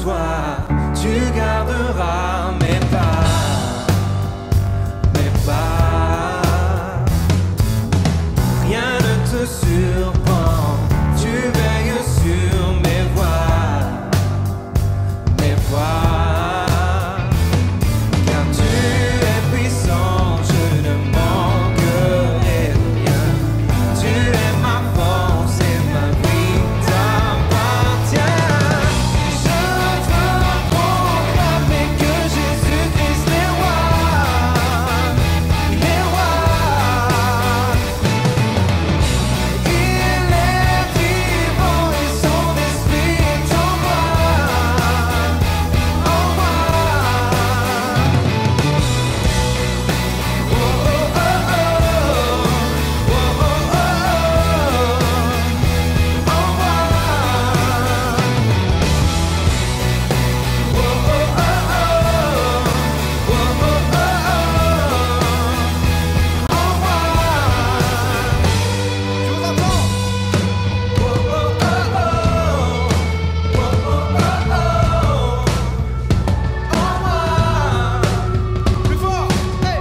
toi, tu garderas mes pas, mes pas. Rien ne te surprend, tu veilles sur mes voies, mes voies. Car tu es puissant, je ne manquerai de rien. Tu es ma force et ma vie t'appartient. Je veux proclamer que Jésus-Christ est roi. Il est roi. Il est vivant et son esprit est en moi. En moi. Oh oh oh oh. Oh oh oh oh. En moi. Oh oh oh oh. Oh oh oh oh. En moi. Je vous entends. Oh oh oh oh. Oh oh oh oh. En moi. Plus fort. Hey.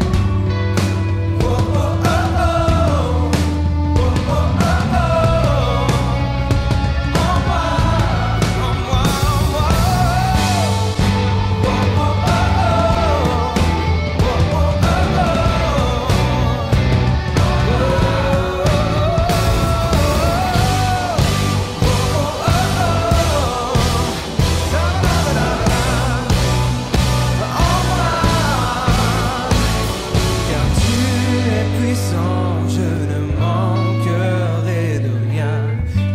Oh oh oh oh. Oh oh oh oh. En moi. En moi. En moi. Oh oh oh oh. Oh oh oh oh. Car tu es puissant, je ne manquerai de rien.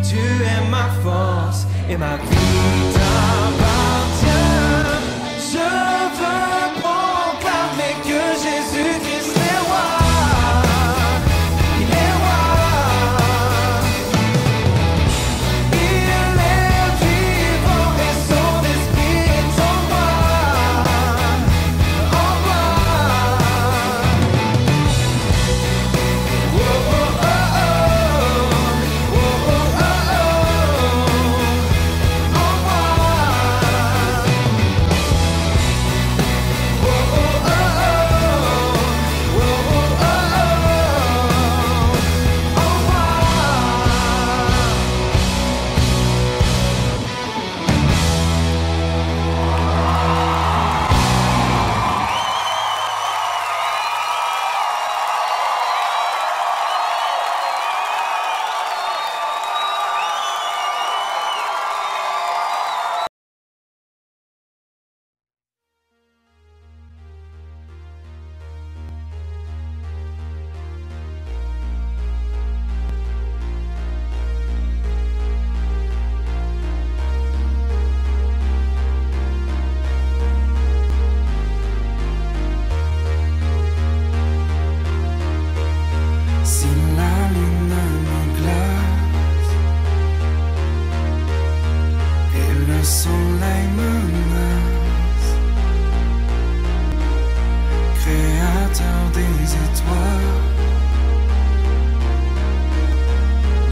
Tu es ma force et ma vie t'appartient. Je veux proclamer que Jésus-Christ est roi. Il est roi. Il est vivant et son esprit est en moi. En moi. Oh oh oh oh. Oh oh oh oh. En moi. Oh oh oh oh. Oh oh oh oh. En moi. Si la lune me glace et le soleil menace, créateur des étoiles,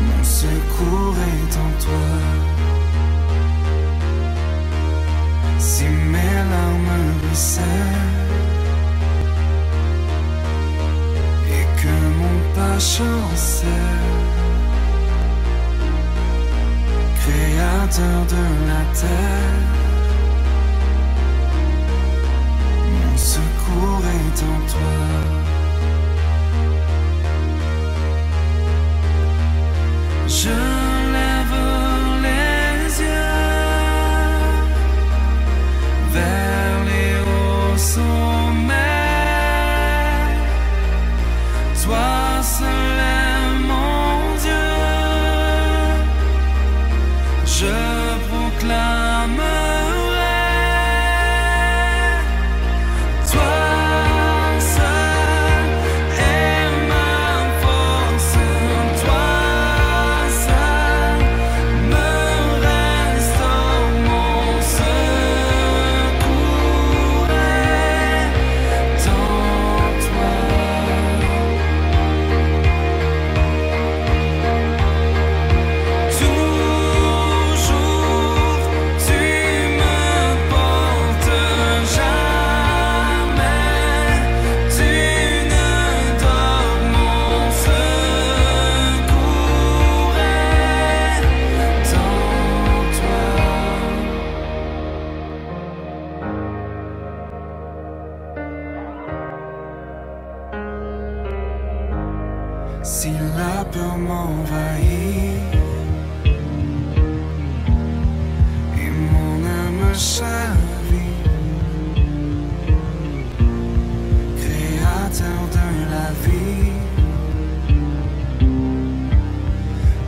mon secours est en toi. Si mes larmes ruissellent et que mon pas chancelle, créateur de la terre, mon secours est en toi. Je lève les yeux vers les hauts sommets. Toi seul est mon Dieu. Je proclame Si la peur m'envahit et mon âme chavire, Créateur de la vie,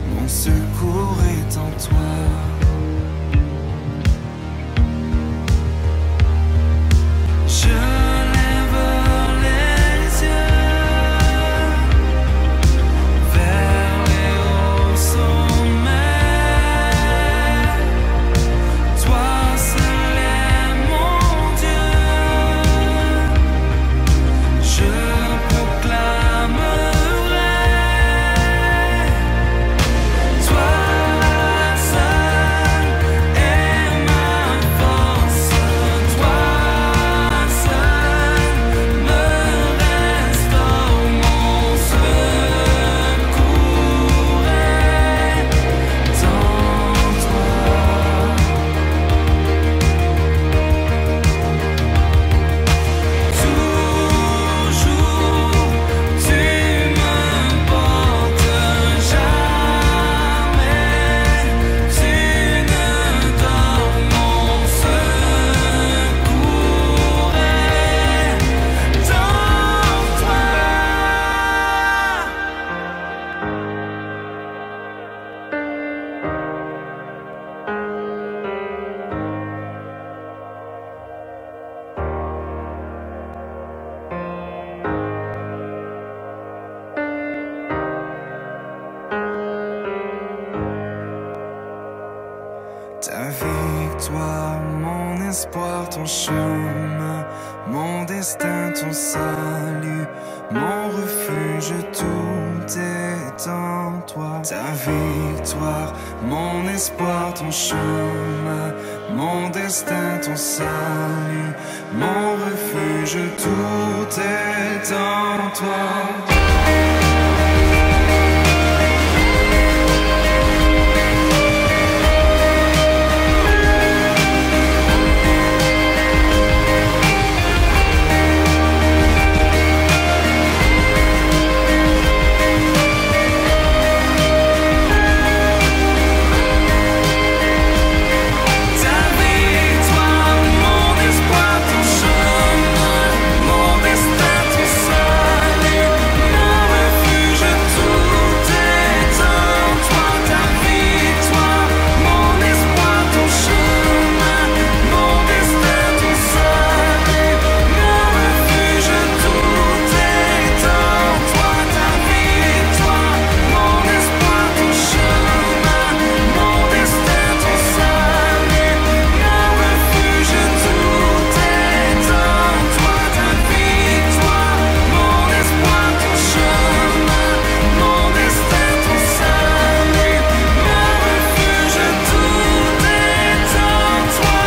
mon secours est en toi. Je lève les yeux vers les hauts sommets. Toi seul est mon Dieu. Je proclamerai. Toi seul est ma force. Toi seul me restaure. Mon secours est en toi. Toujours tu me portes, jamais tu ne dors. Mon secours est en toi. Ta victoire, mon espoir, ton chemin, mon destin, ton salut, mon refuge, tout est en toi. Ta victoire, mon espoir, ton chemin, mon destin, ton salut, mon refuge, tout est en toi. Ta victoire, mon espoir, ton chemin, mon destin, ton salut, mon refuge, tout est en toi. Ta victoire, mon espoir, ton chemin, mon destin, ton salut, mon refuge, tout est en toi. Ta victoire, mon espoir, ton chemin, mon destin, ton salut, mon refuge, tout est en toi. Ta victoire, mon espoir, ton chemin, mon destin, ton salut, mon refuge, tout est en toi.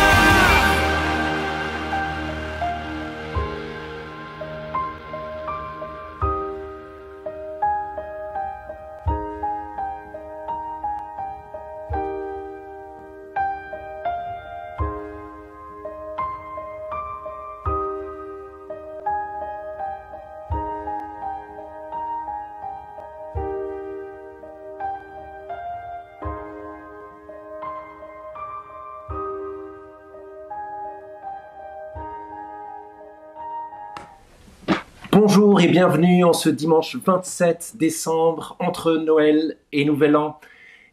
Bonjour et bienvenue en ce dimanche 27 décembre entre Noël et Nouvel An.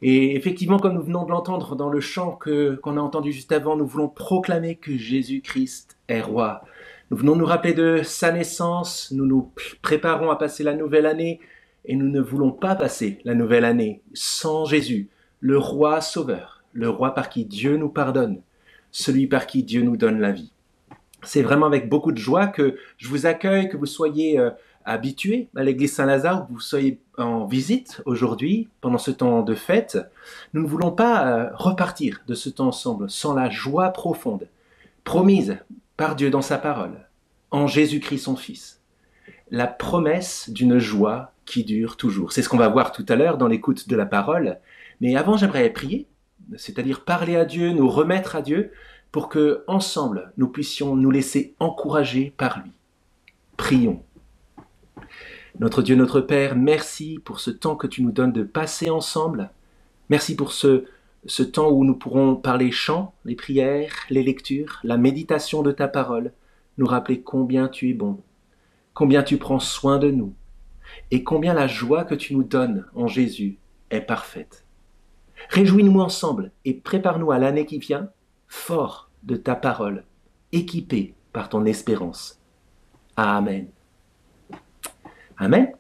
Et effectivement, comme nous venons de l'entendre dans le chant qu'on a entendu juste avant, nous voulons proclamer que Jésus-Christ est roi. Nous venons nous rappeler de sa naissance, nous nous préparons à passer la nouvelle année et nous ne voulons pas passer la nouvelle année sans Jésus, le roi sauveur, le roi par qui Dieu nous pardonne, celui par qui Dieu nous donne la vie. C'est vraiment avec beaucoup de joie que je vous accueille, que vous soyez habitués à l'église Saint-Lazare, que vous soyez en visite aujourd'hui, pendant ce temps de fête. Nous ne voulons pas repartir de ce temps ensemble sans la joie profonde, promise par Dieu dans sa parole, en Jésus-Christ son Fils. La promesse d'une joie qui dure toujours. C'est ce qu'on va voir tout à l'heure dans l'écoute de la parole. Mais avant, j'aimerais prier, c'est-à-dire parler à Dieu, nous remettre à Dieu, pour que, ensemble, nous puissions nous laisser encourager par lui. Prions. Notre Dieu, notre Père, merci pour ce temps que tu nous donnes de passer ensemble. Merci pour ce temps où nous pourrons parler chant, les prières, les lectures, la méditation de ta parole, nous rappeler combien tu es bon, combien tu prends soin de nous, et combien la joie que tu nous donnes en Jésus est parfaite. Réjouis-nous ensemble et prépare-nous à l'année qui vient, forts de ta parole, équipés par ton espérance. Amen. Amen.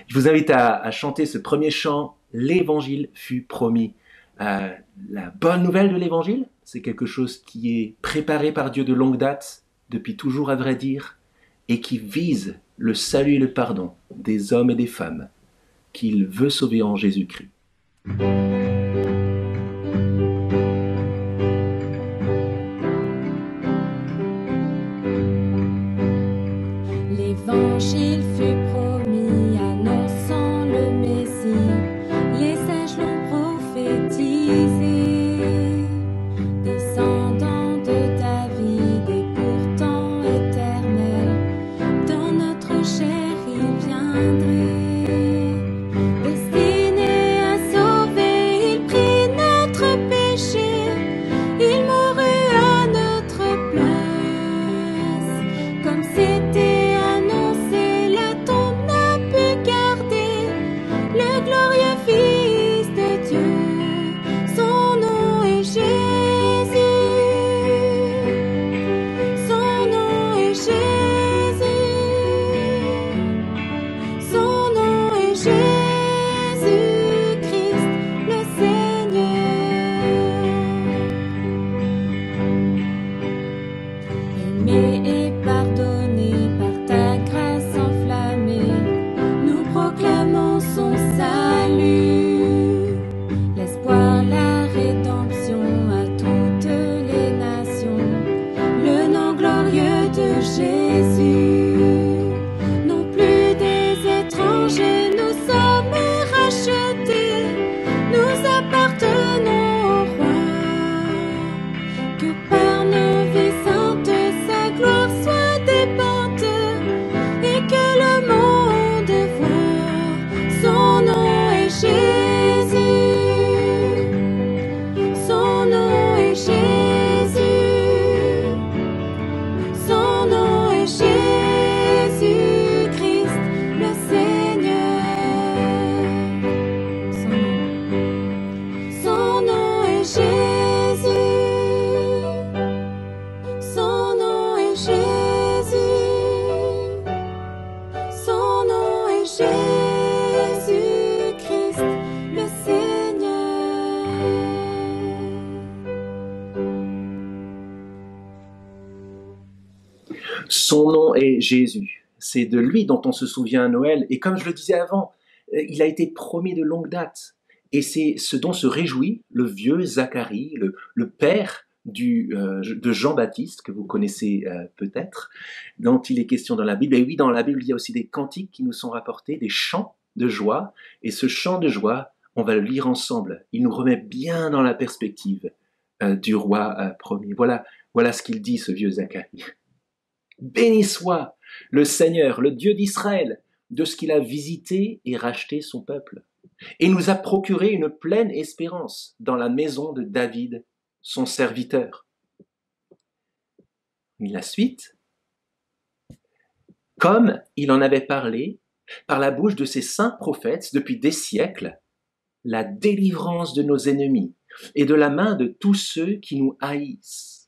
Je vous invite à chanter ce premier chant, l'Évangile fut promis. La bonne nouvelle de l'Évangile, c'est quelque chose qui est préparé par Dieu de longue date, depuis toujours à vrai dire, et qui vise le salut et le pardon des hommes et des femmes qu'il veut sauver en Jésus-Christ. L'Évangile fut promis, annonçant le Messie. Les sages l'ont prophétisé. Descendant de David et pourtant éternel, dans notre chair il viendrait. Destiné à sauver, il prit notre péché. Il mourut à notre place. Comme c'était annoncé, la tombe n'a pu garder le glorieux Fils de Dieu. Son nom est Jésus. Son nom est Jésus. Son nom est Jésus-Christ, le Seigneur. Aimé et pardonné par ta grâce enflammée, nous proclamons son salut. L'espoir, la rédemption à toutes les nations, le nom glorieux de Jésus. Non plus des étrangers, nous sommes rachetés, nous appartenons au roi. Que par nos vies saintes, sa gloire soit dépendante et que le monde voit. Son nom est Jésus. Son nom est Jésus. Son nom est Jésus-Christ, le Seigneur. Son nom est Jésus. Son nom est Jésus. Son nom est Jésus-Christ, le Seigneur. Son nom est Jésus. C'est de lui dont on se souvient à Noël. Et comme je le disais avant, il a été promis de longue date. Et c'est ce dont se réjouit le vieux Zacharie, le père de Jean-Baptiste, que vous connaissez peut-être, dont il est question dans la Bible. Et oui, dans la Bible, il y a aussi des cantiques qui nous sont rapportés, des chants de joie. Et ce chant de joie, on va le lire ensemble. Il nous remet bien dans la perspective du roi promis. Voilà ce qu'il dit, ce vieux Zacharie. Béni soit le Seigneur, le Dieu d'Israël, de ce qu'il a visité et racheté son peuple, et nous a procuré une pleine espérance dans la maison de David, son serviteur. La suite, comme il en avait parlé par la bouche de ses saints prophètes depuis des siècles, la délivrance de nos ennemis et de la main de tous ceux qui nous haïssent.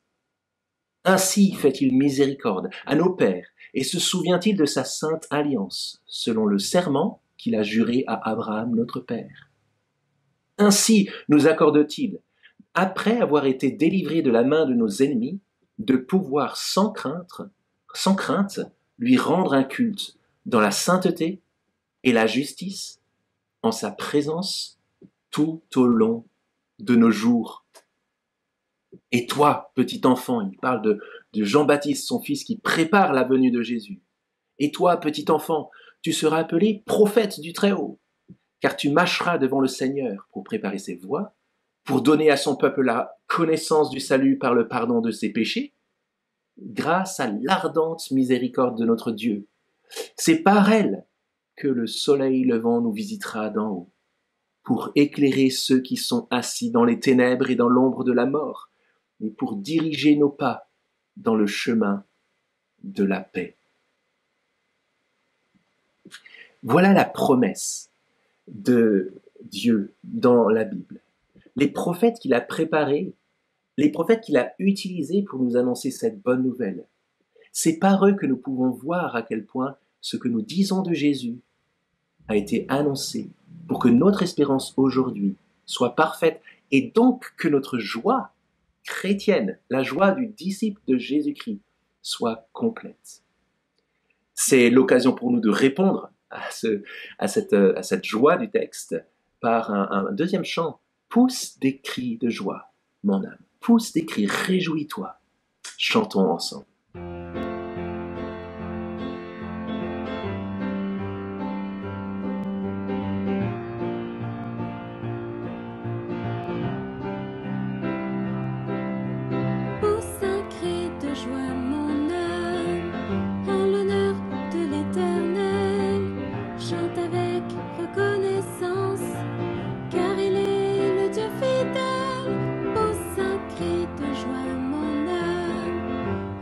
Ainsi fait-il miséricorde à nos pères et se souvient-il de sa sainte alliance, selon le serment qu'il a juré à Abraham notre père. Ainsi nous accorde-t-il, après avoir été délivrés de la main de nos ennemis, de pouvoir sans crainte, lui rendre un culte dans la sainteté et la justice, en sa présence tout au long de nos jours. Et toi, petit enfant, il parle de Jean-Baptiste, son fils, qui prépare la venue de Jésus. Et toi, petit enfant, tu seras appelé prophète du Très-Haut, car tu marcheras devant le Seigneur pour préparer ses voies, pour donner à son peuple la connaissance du salut par le pardon de ses péchés, grâce à l'ardente miséricorde de notre Dieu. C'est par elle que le soleil levant nous visitera d'en haut, pour éclairer ceux qui sont assis dans les ténèbres et dans l'ombre de la mort, et pour diriger nos pas dans le chemin de la paix. Voilà la promesse de Dieu dans la Bible. Les prophètes qu'il a préparés, les prophètes qu'il a utilisés pour nous annoncer cette bonne nouvelle. C'est par eux que nous pouvons voir à quel point ce que nous disons de Jésus a été annoncé pour que notre espérance aujourd'hui soit parfaite et donc que notre joie chrétienne, la joie du disciple de Jésus-Christ, soit complète. C'est l'occasion pour nous de répondre à cette joie du texte par un deuxième chant. Pousse des cris de joie, mon âme. Pousse des cris, réjouis-toi. Chantons ensemble. Pousse un cri de joie, mon âme, en l'honneur de l'Éternel. Chante avec reconnaissance, car il est le Dieu fidèle. Pousse un cri de joie, mon âme,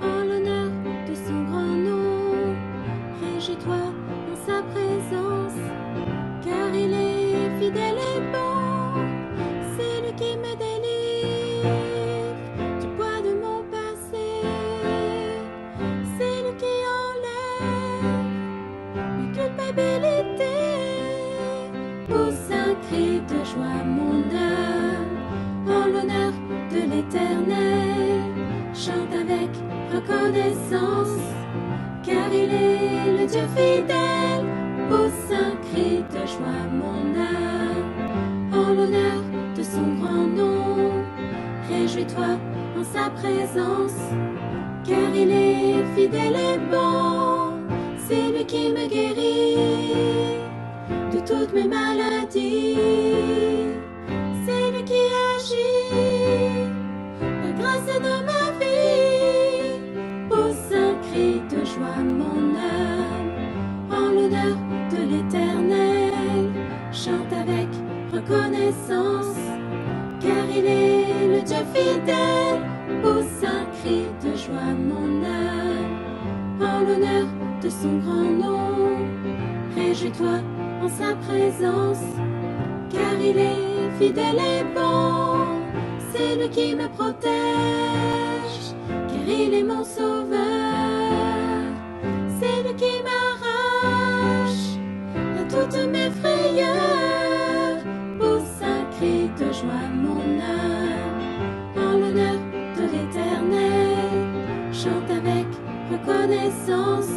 en l'honneur de son grand nom. Réjouis-toi en sa présence, car il est fidèle et bon. C'est lui qui me délivre du poids de mon passé. C'est lui qui enlève ma culpabilité. Pousse un cri de joie, mon âme, en l'honneur de l'Éternel. Chante avec reconnaissance, car il est le Dieu fidèle. Pousse un cri de joie, mon âme, en l'honneur de son grand nom. Réjouis-toi en sa présence, car il est fidèle et bon. C'est lui qui me guérit de toutes mes maladies. C'est lui qui agit par grâce dans ma vie. Pousse un cri de joie, mon âme, en l'honneur de l'Éternel. Chante avec reconnaissance, car il est le Dieu fidèle. Pousse un cri de joie, mon âme, en l'honneur de son grand nom. Réjouis-toi en sa présence, car il est fidèle et bon. C'est lui qui me protège, car il est mon sauveur. C'est lui qui m'arrache à toutes mes frayeurs. Pousse un cri de joie, mon âme, en l'honneur de l'Éternel. Chante avec reconnaissance,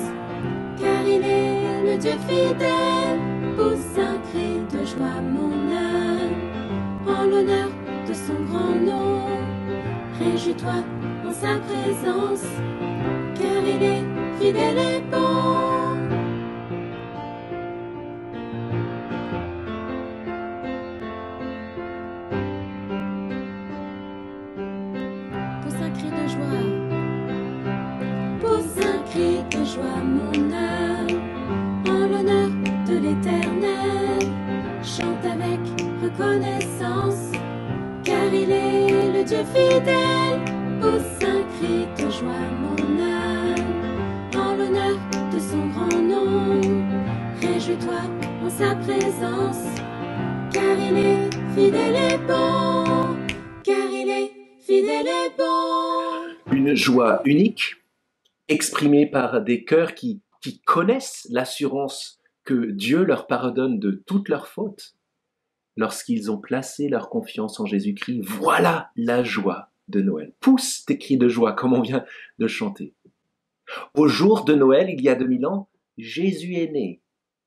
car il est le Dieu fidèle. Pousse un cri de joie, mon âme, en l'honneur de son grand nom. Réjouis-toi en sa présence, car il est fidèle et bon. Pousse un cri de joie. Pousse un cri de joie, mon âme, en l'honneur de l'Éternel. Chante avec reconnaissance, car il est le Dieu fidèle. Pousse un cri de joie, mon âme, en l'honneur de son grand nom. Réjouis-toi en sa présence, car il est fidèle et bon. Car il est fidèle et bon. Une joie unique, exprimée par des cœurs qui connaissent l'assurance que Dieu leur pardonne de toutes leurs fautes lorsqu'ils ont placé leur confiance en Jésus-Christ. Voilà la joie de Noël. Pousse des cris de joie comme on vient de chanter. Au jour de Noël, il y a 2000 ans, Jésus est né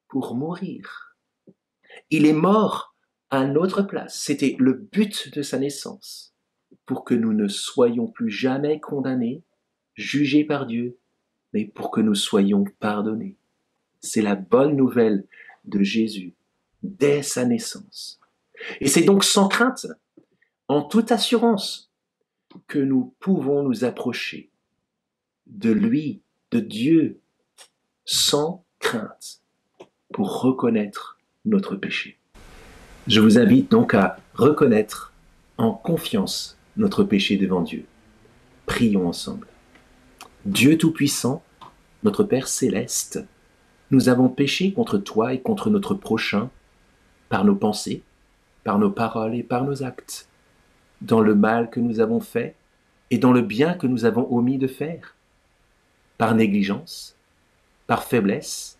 pour mourir. Il est mort à notre place. C'était le but de sa naissance, pour que nous ne soyons plus jamais condamnés, jugés par Dieu, mais pour que nous soyons pardonnés. C'est la bonne nouvelle de Jésus dès sa naissance. Et c'est donc sans crainte, en toute assurance, que nous pouvons nous approcher de lui, de Dieu, sans crainte. pour reconnaître notre péché. Je vous invite donc à reconnaître en confiance notre péché devant Dieu. Prions ensemble. Dieu Tout-Puissant, notre Père Céleste, nous avons péché contre toi et contre notre prochain par nos pensées, par nos paroles et par nos actes, dans le mal que nous avons fait et dans le bien que nous avons omis de faire, par négligence, par faiblesse,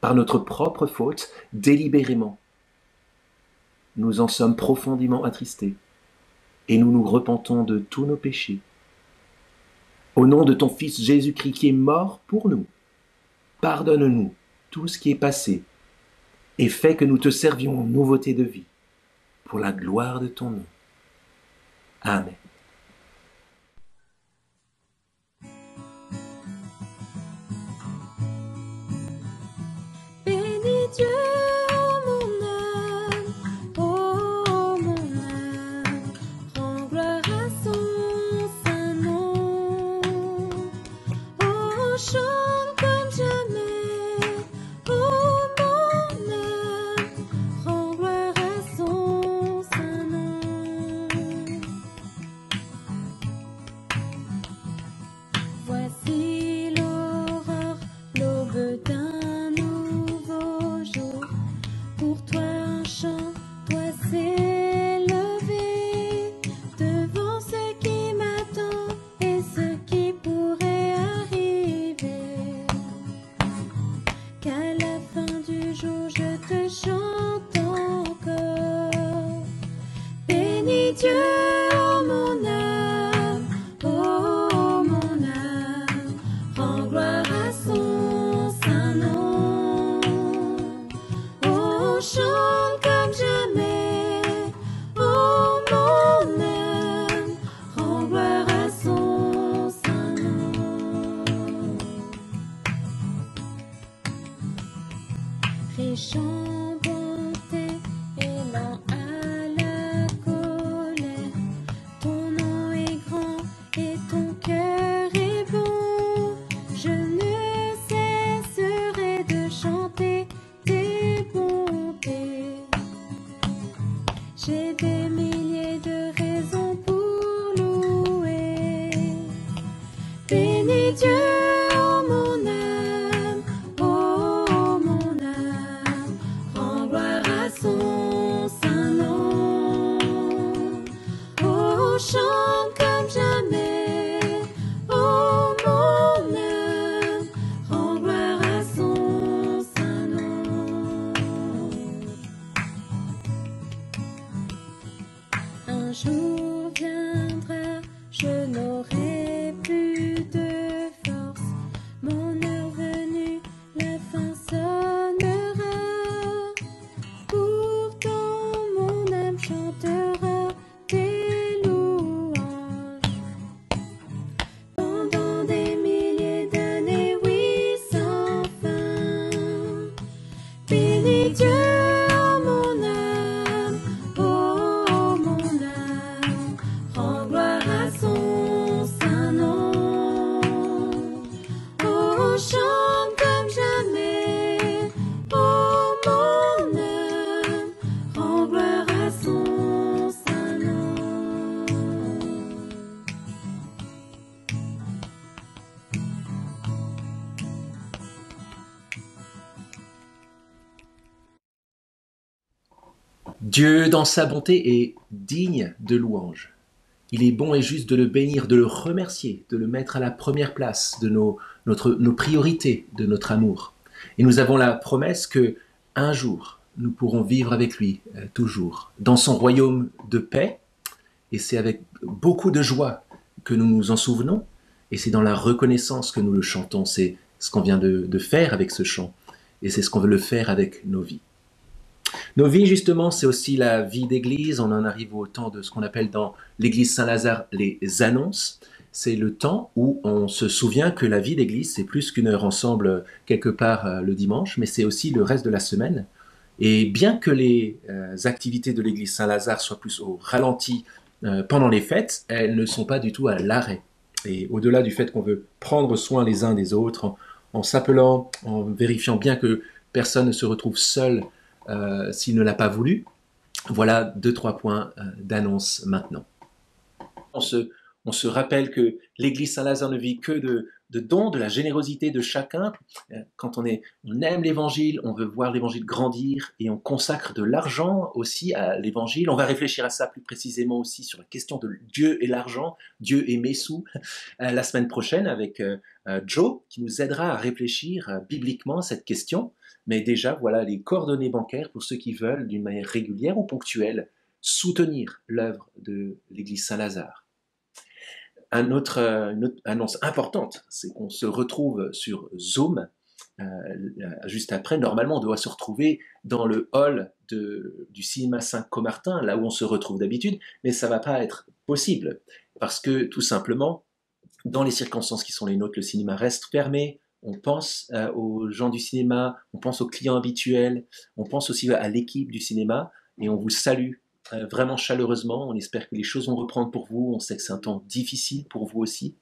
par notre propre faute, délibérément. Nous en sommes profondément attristés et nous nous repentons de tous nos péchés. Au nom de ton Fils Jésus-Christ qui est mort pour nous, pardonne-nous tout ce qui est passé et fais que nous te servions en nouveauté de vie pour la gloire de ton nom. Amen. Bénis Dieu, oh mon âme, rends gloire à son saint nom. Oh, chante comme jamais, oh mon âme, rends gloire à son saint nom. Voici l'aurore, l'aube d'un nouveau jour. Pour toi un chant doit s'élever devant ce qui m'attend et ce qui pourrait arriver. Qu'à la fin du jour je te chante encore. Bénis Dieu, oh mon âme, oh mon âme, rends gloire à son saint nom. Oh, chante comme jamais, oh mon âme, rends gloire à son saint nom. Riche en bonté et lent à la colère, ton nom est grand et ton cœur est bon. Je ne cesserai de chanter tes bontés. J'ai des milliers de raisons pour louer. Bénis Dieu, oh mon âme, oh mon âme, rends gloire à son saint nom. Oh, chante comme jamais, oh mon âme, rends gloire à son saint nom. Un jour viendra, je n'aurai plus de force. Mon heure venue, la fin sonnera. Pourtant mon âme chantera tes louanges. Pendant des milliers d'années, oui, sans fin. Bénis Dieu, oh mon âme, oh mon âme, rends gloire à son saint nom. Oh, chante comme jamais, oh mon âme, rends gloire à son saint nom. Dieu, dans sa bonté, est digne de louange. Il est bon et juste de le bénir, de le remercier, de le mettre à la première place de nos priorités, de notre amour. Et nous avons la promesse que un jour, nous pourrons vivre avec lui, toujours, dans son royaume de paix. Et c'est avec beaucoup de joie que nous nous en souvenons. Et c'est dans la reconnaissance que nous le chantons. C'est ce qu'on vient de faire avec ce chant. Et c'est ce qu'on veut le faire avec nos vies. Nos vies, justement, c'est aussi la vie d'église. On en arrive au temps de ce qu'on appelle dans l'église Saint-Lazare les annonces. C'est le temps où on se souvient que la vie d'église, c'est plus qu'une heure ensemble quelque part le dimanche, mais c'est aussi le reste de la semaine. Et bien que les activités de l'église Saint-Lazare soient plus au ralenti pendant les fêtes, elles ne sont pas du tout à l'arrêt. Et au-delà du fait qu'on veut prendre soin les uns des autres, en s'appelant, en vérifiant bien que personne ne se retrouve seul s'il ne l'a pas voulu. Voilà 2-3 points d'annonce maintenant. On se rappelle que l'Église Saint-Lazare ne vit que de dons, de la générosité de chacun. Quand on aime l'Évangile, on veut voir l'Évangile grandir et on consacre de l'argent aussi à l'Évangile. On va réfléchir à ça plus précisément aussi sur la question de Dieu et l'argent, Dieu et mes sous, la semaine prochaine avec Joe qui nous aidera à réfléchir bibliquement à cette question. Mais déjà, voilà les coordonnées bancaires pour ceux qui veulent, d'une manière régulière ou ponctuelle, soutenir l'œuvre de l'Église Saint-Lazare. Une autre annonce importante, c'est qu'on se retrouve sur Zoom juste après. Normalement, on doit se retrouver dans le hall du cinéma Saint-Comartin, là où on se retrouve d'habitude, mais ça ne va pas être possible parce que tout simplement, dans les circonstances qui sont les nôtres, le cinéma reste fermé. On pense aux gens du cinéma, on pense aux clients habituels, on pense aussi à l'équipe du cinéma et on vous salue vraiment chaleureusement. On espère que les choses vont reprendre pour vous. On sait que c'est un temps difficile pour vous aussi.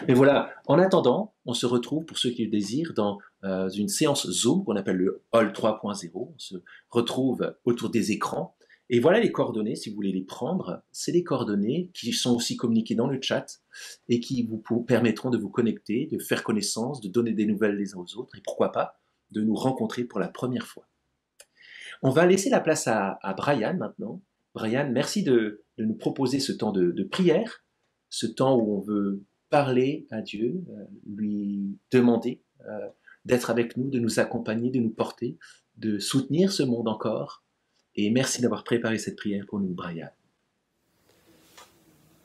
Mais voilà, en attendant, on se retrouve, pour ceux qui le désirent, dans une séance Zoom qu'on appelle le Hall 3.0. On se retrouve autour des écrans. Et voilà les coordonnées, si vous voulez les prendre. C'est les coordonnées qui sont aussi communiquées dans le chat et qui vous permettront de vous connecter, de faire connaissance, de donner des nouvelles les uns aux autres et pourquoi pas de nous rencontrer pour la première fois. On va laisser la place à Brian maintenant. Brian, merci de nous proposer ce temps de prière, ce temps où on veut parler à Dieu, lui demander d'être avec nous, de nous accompagner, de nous porter, de soutenir ce monde encore. Et merci d'avoir préparé cette prière pour nous, Brian.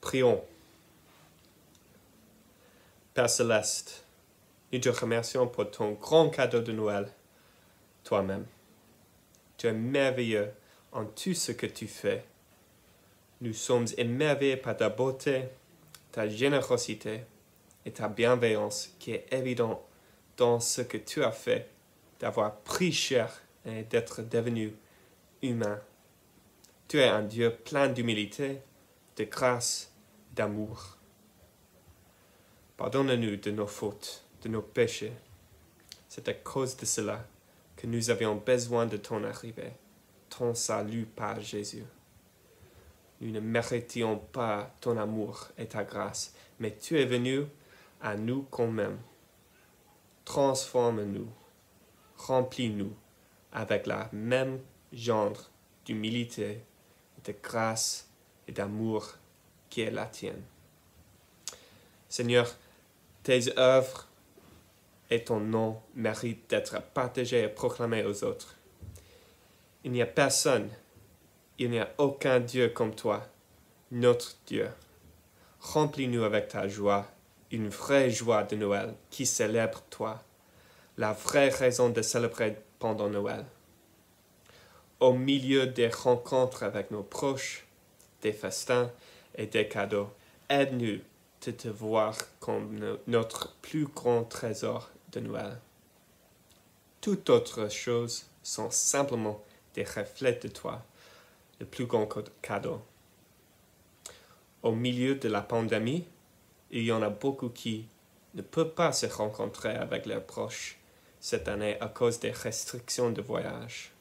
Prions. Père Céleste, nous te remercions pour ton grand cadeau de Noël, toi-même. Tu es merveilleux en tout ce que tu fais. Nous sommes émerveillés par ta beauté, ta générosité et ta bienveillance qui est évidente dans ce que tu as fait, d'avoir pris chair et d'être devenu humain. Tu es un Dieu plein d'humilité, de grâce, d'amour. Pardonne-nous de nos fautes, de nos péchés. C'est à cause de cela que nous avions besoin de ton arrivée, ton salut par Jésus. Nous ne méritions pas ton amour et ta grâce, mais tu es venu à nous quand même. Transforme-nous, remplis-nous avec la même genre d'humilité, de grâce et d'amour qui est la tienne. Seigneur, tes œuvres et ton nom méritent d'être partagés et proclamés aux autres. Il n'y a personne, il n'y a aucun Dieu comme toi, notre Dieu. Remplis-nous avec ta joie, une vraie joie de Noël qui célèbre toi, la vraie raison de célébrer pendant Noël. Au milieu des rencontres avec nos proches, des festins et des cadeaux, aide-nous de te voir comme notre plus grand trésor de Noël. Toutes autres choses sont simplement des reflets de toi, le plus grand cadeau. Au milieu de la pandémie, il y en a beaucoup qui ne peuvent pas se rencontrer avec leurs proches cette année à cause des restrictions de voyage.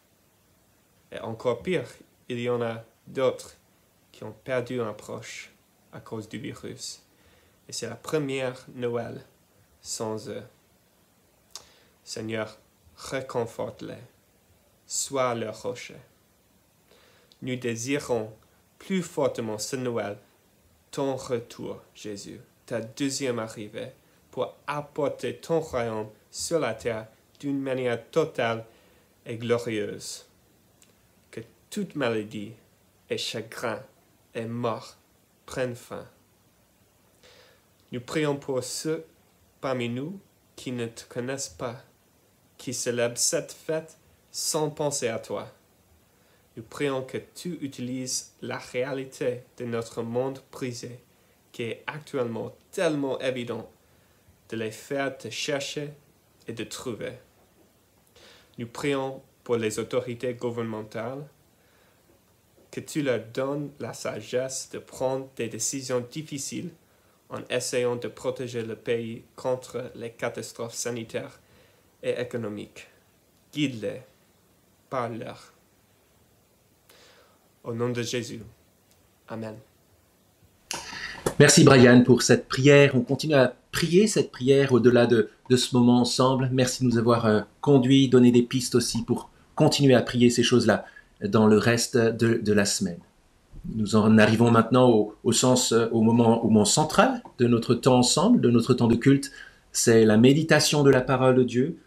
Et encore pire, il y en a d'autres qui ont perdu un proche à cause du virus. Et c'est la première Noël sans eux. Seigneur, réconforte-les. Sois leur rocher. Nous désirons plus fortement ce Noël ton retour, Jésus, ta deuxième arrivée, pour apporter ton royaume sur la terre d'une manière totale et glorieuse. Que toute maladie et chagrin et mort prennent fin. Nous prions pour ceux parmi nous qui ne te connaissent pas, qui célèbrent cette fête sans penser à toi. Nous prions que tu utilises la réalité de notre monde brisé, qui est actuellement tellement évident, de les faire te chercher et de trouver. Nous prions pour les autorités gouvernementales, que tu leur donnes la sagesse de prendre des décisions difficiles en essayant de protéger le pays contre les catastrophes sanitaires et économiques. guide-les, parle-leur. Au nom de Jésus. Amen. Merci Brian pour cette prière. On continue à prier cette prière au-delà de ce moment ensemble. Merci de nous avoir conduits, donné des pistes aussi pour continuer à prier ces choses-là dans le reste de la semaine. Nous en arrivons maintenant au moment central de notre temps ensemble, de notre temps de culte. C'est la méditation de la parole de Dieu.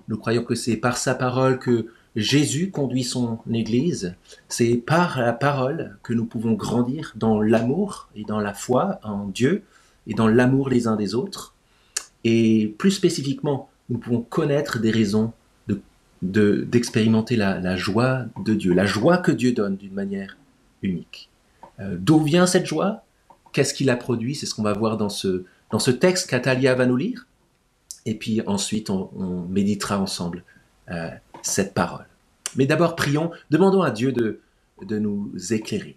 Nous croyons que c'est par sa parole que Jésus conduit son Église. C'est par la parole que nous pouvons grandir dans l'amour et dans la foi en Dieu et dans l'amour les uns des autres. Et plus spécifiquement, nous pouvons connaître des raisons d'expérimenter la joie de Dieu, la joie que Dieu donne d'une manière unique. D'où vient cette joie? Qu'est-ce qui la produit? C'est ce qu'on va voir dans ce texte qu'Atalia va nous lire. Et puis ensuite, on méditera ensemble cette parole. Mais d'abord, prions, demandons à Dieu de nous éclairer.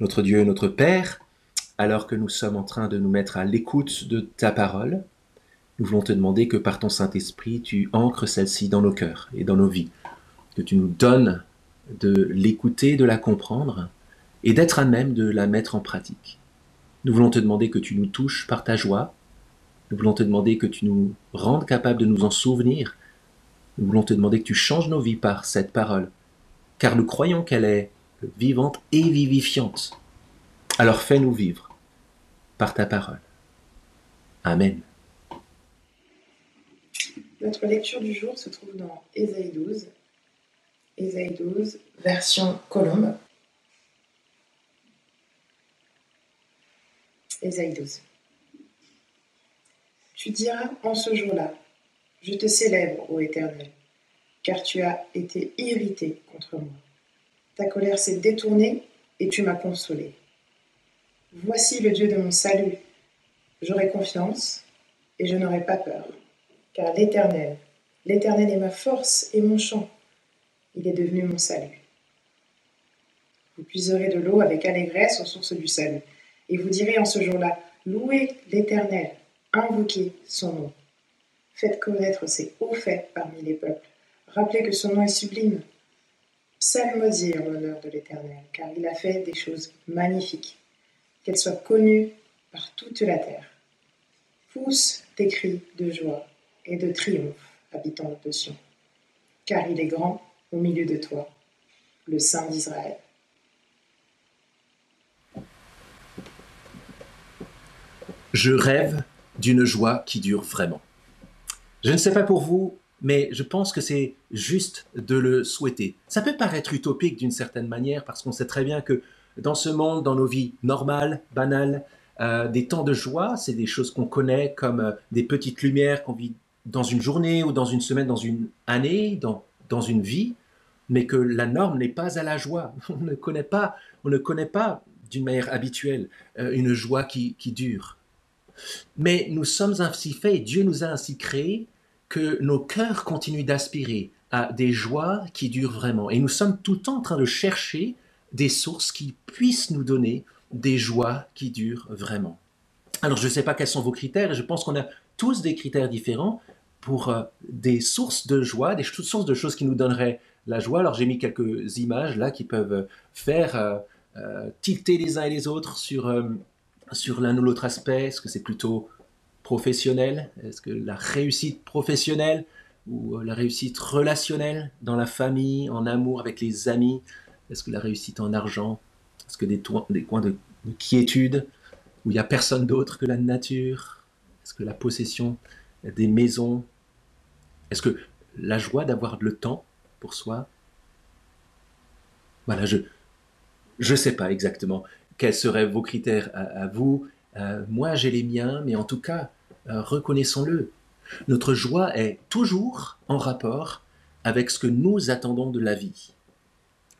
Notre Dieu, notre Père, alors que nous sommes en train de nous mettre à l'écoute de ta parole, nous voulons te demander que par ton Saint-Esprit, tu ancres celle-ci dans nos cœurs et dans nos vies, que tu nous donnes de l'écouter, de la comprendre et d'être à même de la mettre en pratique. Nous voulons te demander que tu nous touches par ta joie. Nous voulons te demander que tu nous rendes capables de nous en souvenir. Nous voulons te demander que tu changes nos vies par cette parole, car nous croyons qu'elle est vivante et vivifiante. Alors fais-nous vivre par ta parole. Amen. Notre lecture du jour se trouve dans Ésaïe 12. Ésaïe 12, version Colombe. Ésaïe 12. Tu diras en ce jour-là, je te célèbre, ô Éternel, car tu as été irrité contre moi. Ta colère s'est détournée et tu m'as consolé. Voici le Dieu de mon salut. J'aurai confiance et je n'aurai pas peur, car l'Éternel est ma force et mon chant. Il est devenu mon salut. Vous puiserez de l'eau avec allégresse aux sources du salut, et vous direz en ce jour-là, louez l'Éternel, invoquez son nom. Faites connaître ses hauts faits parmi les peuples. Rappelez que son nom est sublime. Psalmodiez en l'honneur de l'Éternel, car il a fait des choses magnifiques. Qu'elles soient connues par toute la terre. Pousse des cris de joie et de triomphe, habitants de Sion, car il est grand au milieu de toi, le Saint d'Israël. Je rêve d'une joie qui dure vraiment. Je ne sais pas pour vous, mais je pense que c'est juste de le souhaiter. Ça peut paraître utopique d'une certaine manière, parce qu'on sait très bien que dans ce monde, dans nos vies normales, banales, des temps de joie, c'est des choses qu'on connaît comme des petites lumières qu'on vit dans une journée ou dans une semaine, dans une année, dans une vie, mais que la norme n'est pas à la joie. On ne connaît pas d'une manière habituelle une joie qui dure. Mais nous sommes ainsi faits, Dieu nous a ainsi créés, que nos cœurs continuent d'aspirer à des joies qui durent vraiment. Et nous sommes tout le temps en train de chercher des sources qui puissent nous donner des joies qui durent vraiment. Alors je ne sais pas quels sont vos critères, et je pense qu'on a tous des critères différents pour des sources de joie, des sources de choses qui nous donneraient la joie. Alors j'ai mis quelques images là qui peuvent faire tilter les uns et les autres sur l'un ou l'autre aspect. Est-ce que c'est plutôt professionnel? Est-ce que la réussite professionnelle ou la réussite relationnelle dans la famille, en amour, avec les amis? Est-ce que la réussite en argent? Est-ce que des coins de quiétude où il n'y a personne d'autre que la nature? Est-ce que la possession des maisons? Est-ce que la joie d'avoir le temps pour soi? Voilà, je ne sais pas exactement quels seraient vos critères à vous. Moi, j'ai les miens, mais en tout cas, reconnaissons-le. Notre joie est toujours en rapport avec ce que nous attendons de la vie.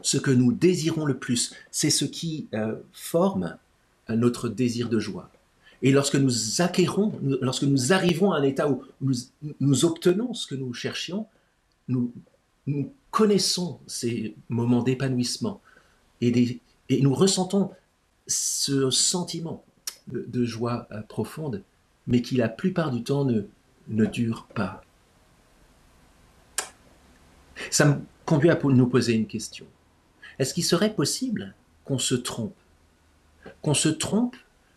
Ce que nous désirons le plus, c'est ce qui forme notre désir de joie. Et lorsque nous arrivons à un état où nous obtenons ce que nous cherchions, nous connaissons ces moments d'épanouissement et nous ressentons ce sentiment de joie profonde, mais qui la plupart du temps ne dure pas. Ça me conduit à nous poser une question. Est-ce qu'il serait possible qu'on se trompe? Qu'on se trompe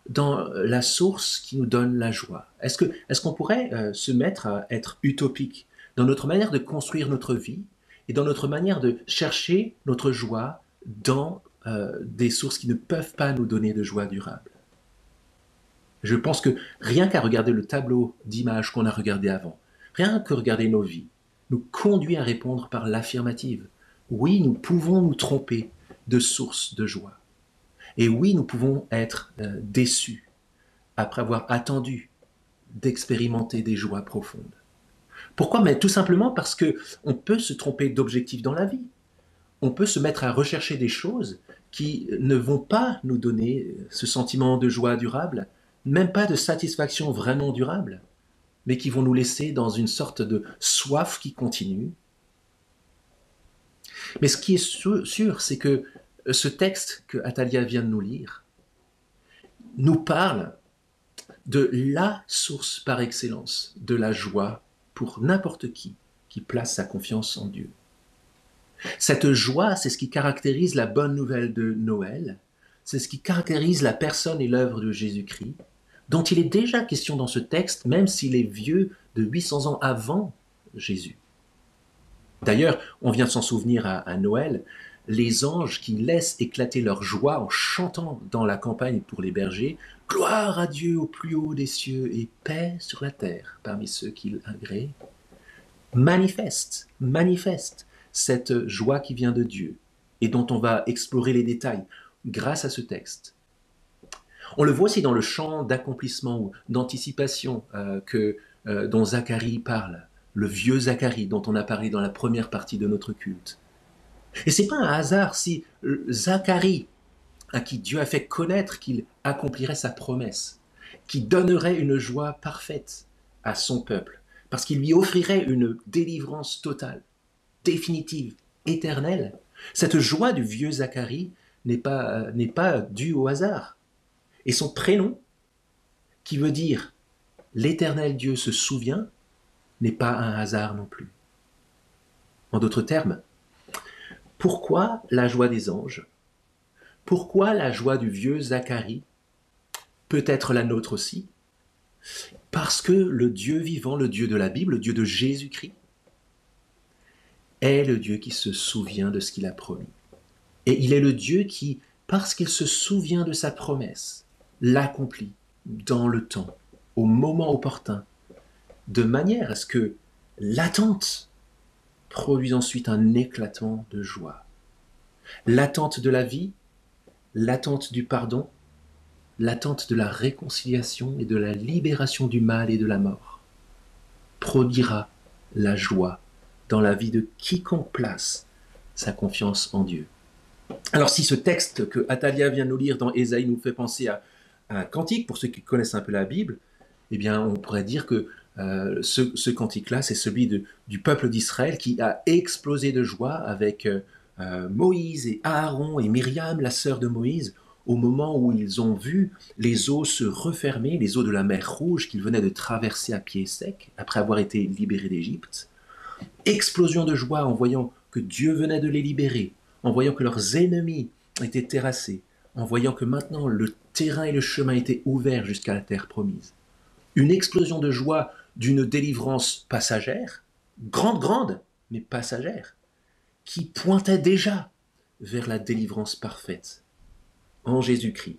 dans la source qui nous donne la joie? Est-ce qu'on pourrait se mettre à être utopique dans notre manière de construire notre vie et dans notre manière de chercher notre joie dans des sources qui ne peuvent pas nous donner de joie durable? Je pense que rien qu'à regarder le tableau d'images qu'on a regardé avant, rien que regarder nos vies, nous conduit à répondre par l'affirmative. Oui, nous pouvons nous tromper de sources de joie. Et oui, nous pouvons être déçus après avoir attendu d'expérimenter des joies profondes. Pourquoi? Mais tout simplement parce que on peut se tromper d'objectif dans la vie. On peut se mettre à rechercher des choses qui ne vont pas nous donner ce sentiment de joie durable, même pas de satisfaction vraiment durable, mais qui vont nous laisser dans une sorte de soif qui continue. Mais ce qui est sûr, c'est que ce texte que Atalia vient de nous lire nous parle de la source par excellence de la joie pour n'importe qui place sa confiance en Dieu. Cette joie, c'est ce qui caractérise la bonne nouvelle de Noël, c'est ce qui caractérise la personne et l'œuvre de Jésus-Christ, dont il est déjà question dans ce texte, même s'il est vieux de 800 ans avant Jésus. D'ailleurs, on vient de s'en souvenir à Noël, les anges qui laissent éclater leur joie en chantant dans la campagne pour les bergers « Gloire à Dieu au plus haut des cieux et paix sur la terre parmi ceux qu'il agrée » manifeste cette joie qui vient de Dieu et dont on va explorer les détails grâce à ce texte. On le voit aussi dans le chant d'accomplissement ou d'anticipation dont Zacharie parle, le vieux Zacharie dont on a parlé dans la première partie de notre culte. Et c'est pas un hasard si Zacharie, à qui Dieu a fait connaître qu'il accomplirait sa promesse, qui donnerait une joie parfaite à son peuple, parce qu'il lui offrirait une délivrance totale, définitive, éternelle. Cette joie du vieux Zacharie n'est pas due au hasard. Et son prénom, qui veut dire « l'Éternel Dieu se souvient », n'est pas un hasard non plus. En d'autres termes, pourquoi la joie des anges? Pourquoi la joie du vieux Zacharie peut être la nôtre aussi? Parce que le Dieu vivant, le Dieu de la Bible, le Dieu de Jésus-Christ, est le Dieu qui se souvient de ce qu'il a promis. Et il est le Dieu qui, parce qu'il se souvient de sa promesse, l'accomplit dans le temps, au moment opportun, de manière à ce que l'attente produise ensuite un éclatement de joie. L'attente de la vie, l'attente du pardon, l'attente de la réconciliation et de la libération du mal et de la mort produira la joie dans la vie de quiconque place sa confiance en Dieu. Alors si ce texte que Atalia vient nous lire dans Ésaïe nous fait penser à un cantique, pour ceux qui connaissent un peu la Bible, eh bien on pourrait dire que ce cantique-là, c'est celui du peuple d'Israël qui a explosé de joie avec Moïse et Aaron et Myriam, la sœur de Moïse, au moment où ils ont vu les eaux se refermer, les eaux de la mer Rouge qu'ils venaient de traverser à pied sec, après avoir été libérés d'Égypte. Explosion de joie en voyant que Dieu venait de les libérer, en voyant que leurs ennemis étaient terrassés, en voyant que maintenant le terrain et le chemin étaient ouverts jusqu'à la terre promise. Une explosion de joie d'une délivrance passagère, grande, mais passagère, qui pointait déjà vers la délivrance parfaite en Jésus-Christ,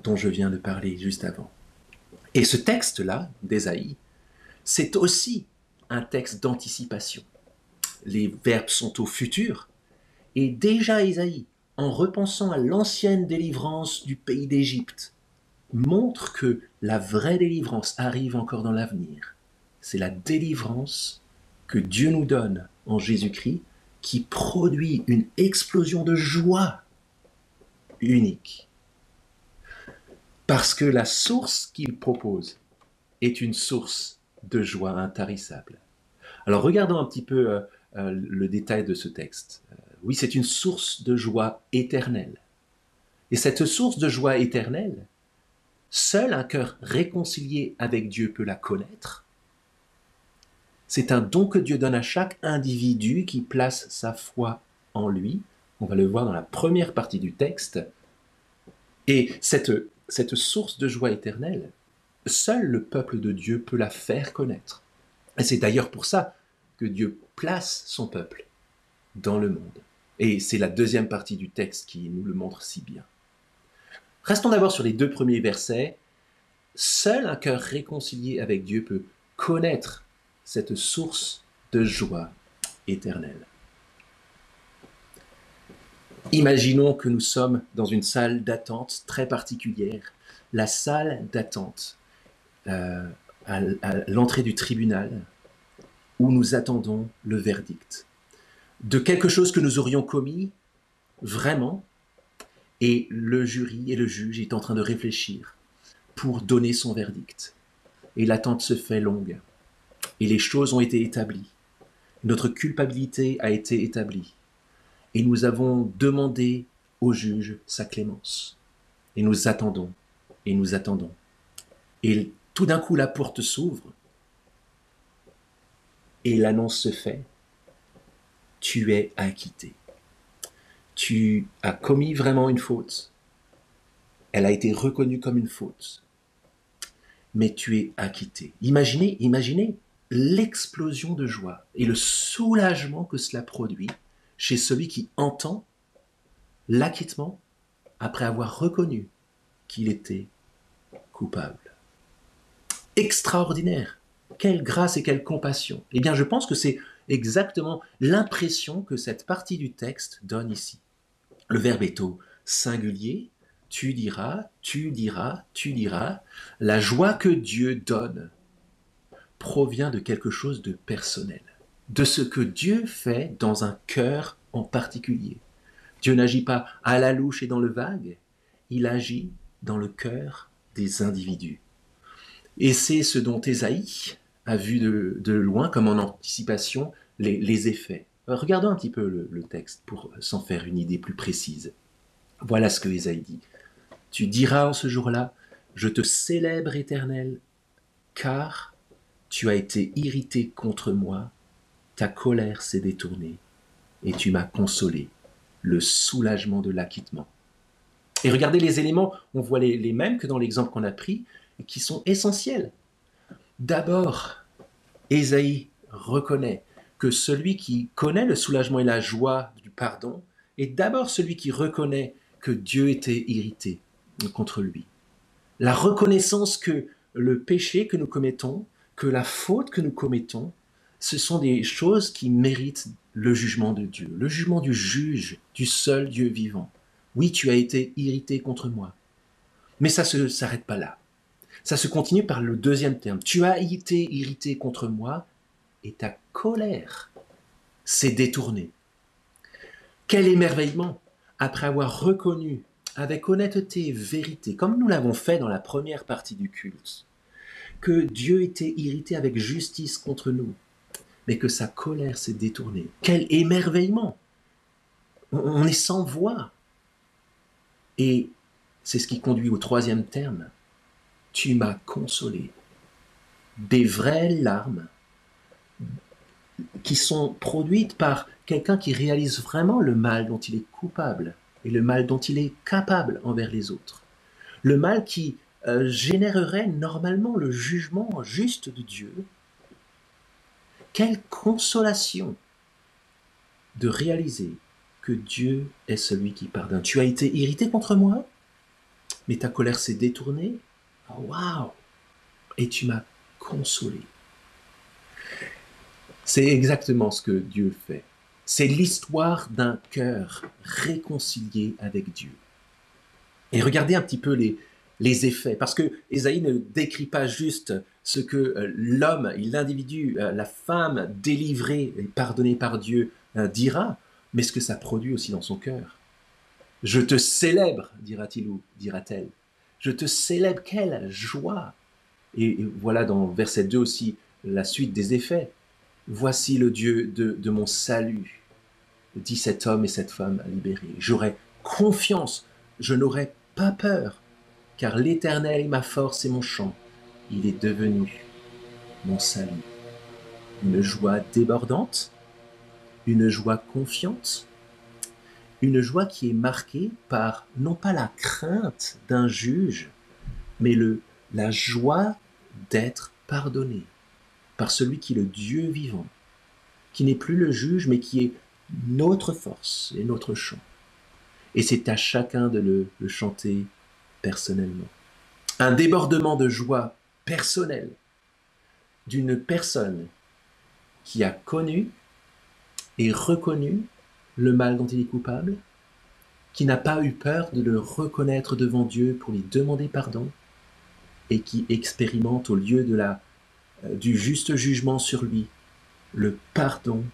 dont je viens de parler juste avant. Et ce texte-là, d'Ésaïe, c'est aussi un texte d'anticipation. Les verbes sont au futur, et déjà Ésaïe, en repensant à l'ancienne délivrance du pays d'Égypte, montre que la vraie délivrance arrive encore dans l'avenir. C'est la délivrance que Dieu nous donne en Jésus-Christ qui produit une explosion de joie unique. Parce que la source qu'il propose est une source de joie intarissable. Alors regardons un petit peu le détail de ce texte. Oui, c'est une source de joie éternelle. Et cette source de joie éternelle, seul un cœur réconcilié avec Dieu peut la connaître. C'est un don que Dieu donne à chaque individu qui place sa foi en lui. On va le voir dans la première partie du texte. Et cette source de joie éternelle, seul le peuple de Dieu peut la faire connaître. Et c'est d'ailleurs pour ça que Dieu place son peuple dans le monde. Et c'est la deuxième partie du texte qui nous le montre si bien. Restons d'abord sur les 2 premiers versets. Seul un cœur réconcilié avec Dieu peut connaître cette source de joie éternelle. Imaginons que nous sommes dans une salle d'attente très particulière, la salle d'attente à l'entrée du tribunal où nous attendons le verdict de quelque chose que nous aurions commis vraiment, et le jury et le juge est en train de réfléchir pour donner son verdict. Et l'attente se fait longue, et les choses ont été établies. Notre culpabilité a été établie, et nous avons demandé au juge sa clémence. Et nous attendons, et nous attendons. Et tout d'un coup, la porte s'ouvre, et l'annonce se fait. Tu es acquitté. Tu as commis vraiment une faute. Elle a été reconnue comme une faute. Mais tu es acquitté. Imaginez l'explosion de joie et le soulagement que cela produit chez celui qui entend l'acquittement après avoir reconnu qu'il était coupable. Extraordinaire! Quelle grâce et quelle compassion! Eh bien, je pense que c'est exactement l'impression que cette partie du texte donne ici. Le verbe est au singulier, tu diras, tu diras, tu diras. La joie que Dieu donne provient de quelque chose de personnel, de ce que Dieu fait dans un cœur en particulier. Dieu n'agit pas à la louche et dans le vague, il agit dans le cœur des individus. Et c'est ce dont Ésaïe a vu de loin, comme en anticipation, les effets. Regardons un petit peu le texte pour s'en faire une idée plus précise. Voilà ce que Ésaïe dit. Tu diras en ce jour-là, je te célèbre éternel, car tu as été irrité contre moi, ta colère s'est détournée, et tu m'as consolé, le soulagement de l'acquittement. Et regardez les éléments, on voit les mêmes que dans l'exemple qu'on a pris, qui sont essentiels. D'abord, Ésaïe reconnaît que celui qui connaît le soulagement et la joie du pardon est d'abord celui qui reconnaît que Dieu était irrité contre lui. La reconnaissance que le péché que nous commettons, que la faute que nous commettons, ce sont des choses qui méritent le jugement de Dieu, le jugement du juge, du seul Dieu vivant. Oui, tu as été irrité contre moi. Mais ça ne s'arrête pas là. Ça se continue par le deuxième terme. Tu as été irrité contre moi et ta colère s'est détournée. Quel émerveillement après avoir reconnu avec honnêteté et vérité, comme nous l'avons fait dans la première partie du culte, que Dieu était irrité avec justice contre nous, mais que sa colère s'est détournée. Quel émerveillement! On est sans voix. Et c'est ce qui conduit au troisième terme. Tu m'as consolé. Des vraies larmes qui sont produites par quelqu'un qui réalise vraiment le mal dont il est coupable et le mal dont il est capable envers les autres. Le mal qui générerait normalement le jugement juste de Dieu. Quelle consolation de réaliser que Dieu est celui qui pardonne. Tu as été irrité contre moi, mais ta colère s'est détournée. Oh, waouh! Et tu m'as consolé. C'est exactement ce que Dieu fait. C'est l'histoire d'un cœur réconcilié avec Dieu. Et regardez un petit peu les effets, parce que Ésaïe ne décrit pas juste ce que l'homme, l'individu, la femme délivrée et pardonnée par Dieu dira, mais ce que ça produit aussi dans son cœur. Je te célèbre, dira-t-il ou dira-t-elle. Je te célèbre, quelle joie! Et voilà dans verset 2 aussi la suite des effets. Voici le Dieu de mon salut, dit cet homme et cette femme libérés. J'aurai confiance, je n'aurai pas peur, car l'Éternel est ma force et mon chant. Il est devenu mon salut. une joie débordante, une joie confiante, une joie qui est marquée par non pas la crainte d'un juge, mais la joie d'être pardonné par celui qui est le Dieu vivant, qui n'est plus le juge, mais qui est notre force et notre chant. Et c'est à chacun de le chanter personnellement. Un débordement de joie personnelle d'une personne qui a connu et reconnu le mal dont il est coupable, qui n'a pas eu peur de le reconnaître devant Dieu pour lui demander pardon, et qui expérimente au lieu du juste jugement sur lui, le pardon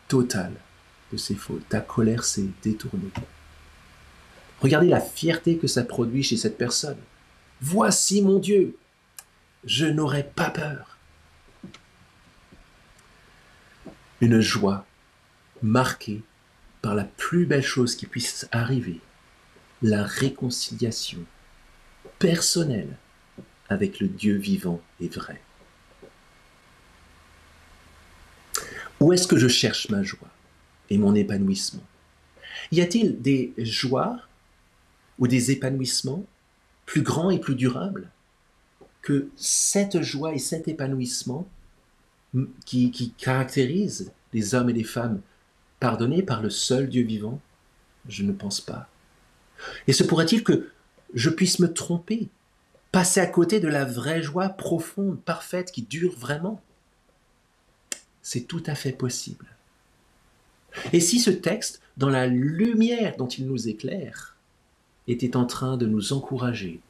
total de ses fautes. Ta colère s'est détournée. Regardez la fierté que ça produit chez cette personne. Voici mon Dieu, je n'aurai pas peur. Une joie marquée par la plus belle chose qui puisse arriver, la réconciliation personnelle avec le Dieu vivant et vrai. Où est-ce que je cherche ma joie et mon épanouissement? Y a-t-il des joies ou des épanouissements plus grands et plus durables que cette joie et cet épanouissement qui caractérisent les hommes et les femmes pardonnés par le seul Dieu vivant? Je ne pense pas. Et se pourrait-il que je puisse me tromper, passer à côté de la vraie joie profonde, parfaite, qui dure vraiment? C'est tout à fait possible. Et si ce texte, dans la lumière dont il nous éclaire, était en train de nous encourager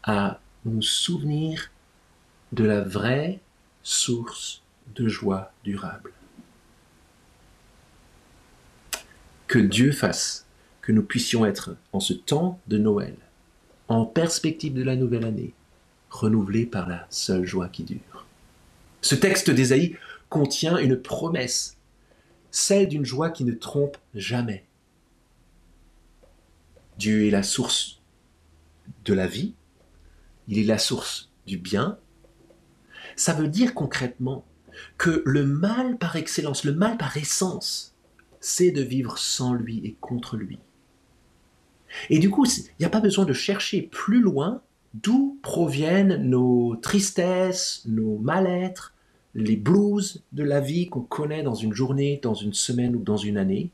à nous souvenir de la vraie source de joie durable. Que Dieu fasse que nous puissions être, en ce temps de Noël, en perspective de la nouvelle année, renouvelés par la seule joie qui dure. Ce texte d'Ésaïe contient une promesse, celle d'une joie qui ne trompe jamais. Dieu est la source de la vie, il est la source du bien. Ça veut dire concrètement que le mal par excellence, le mal par essence, c'est de vivre sans lui et contre lui. Et du coup, il n'y a pas besoin de chercher plus loin d'où proviennent nos tristesses, nos mal-être, les blues de la vie qu'on connaît dans une journée, dans une semaine ou dans une année.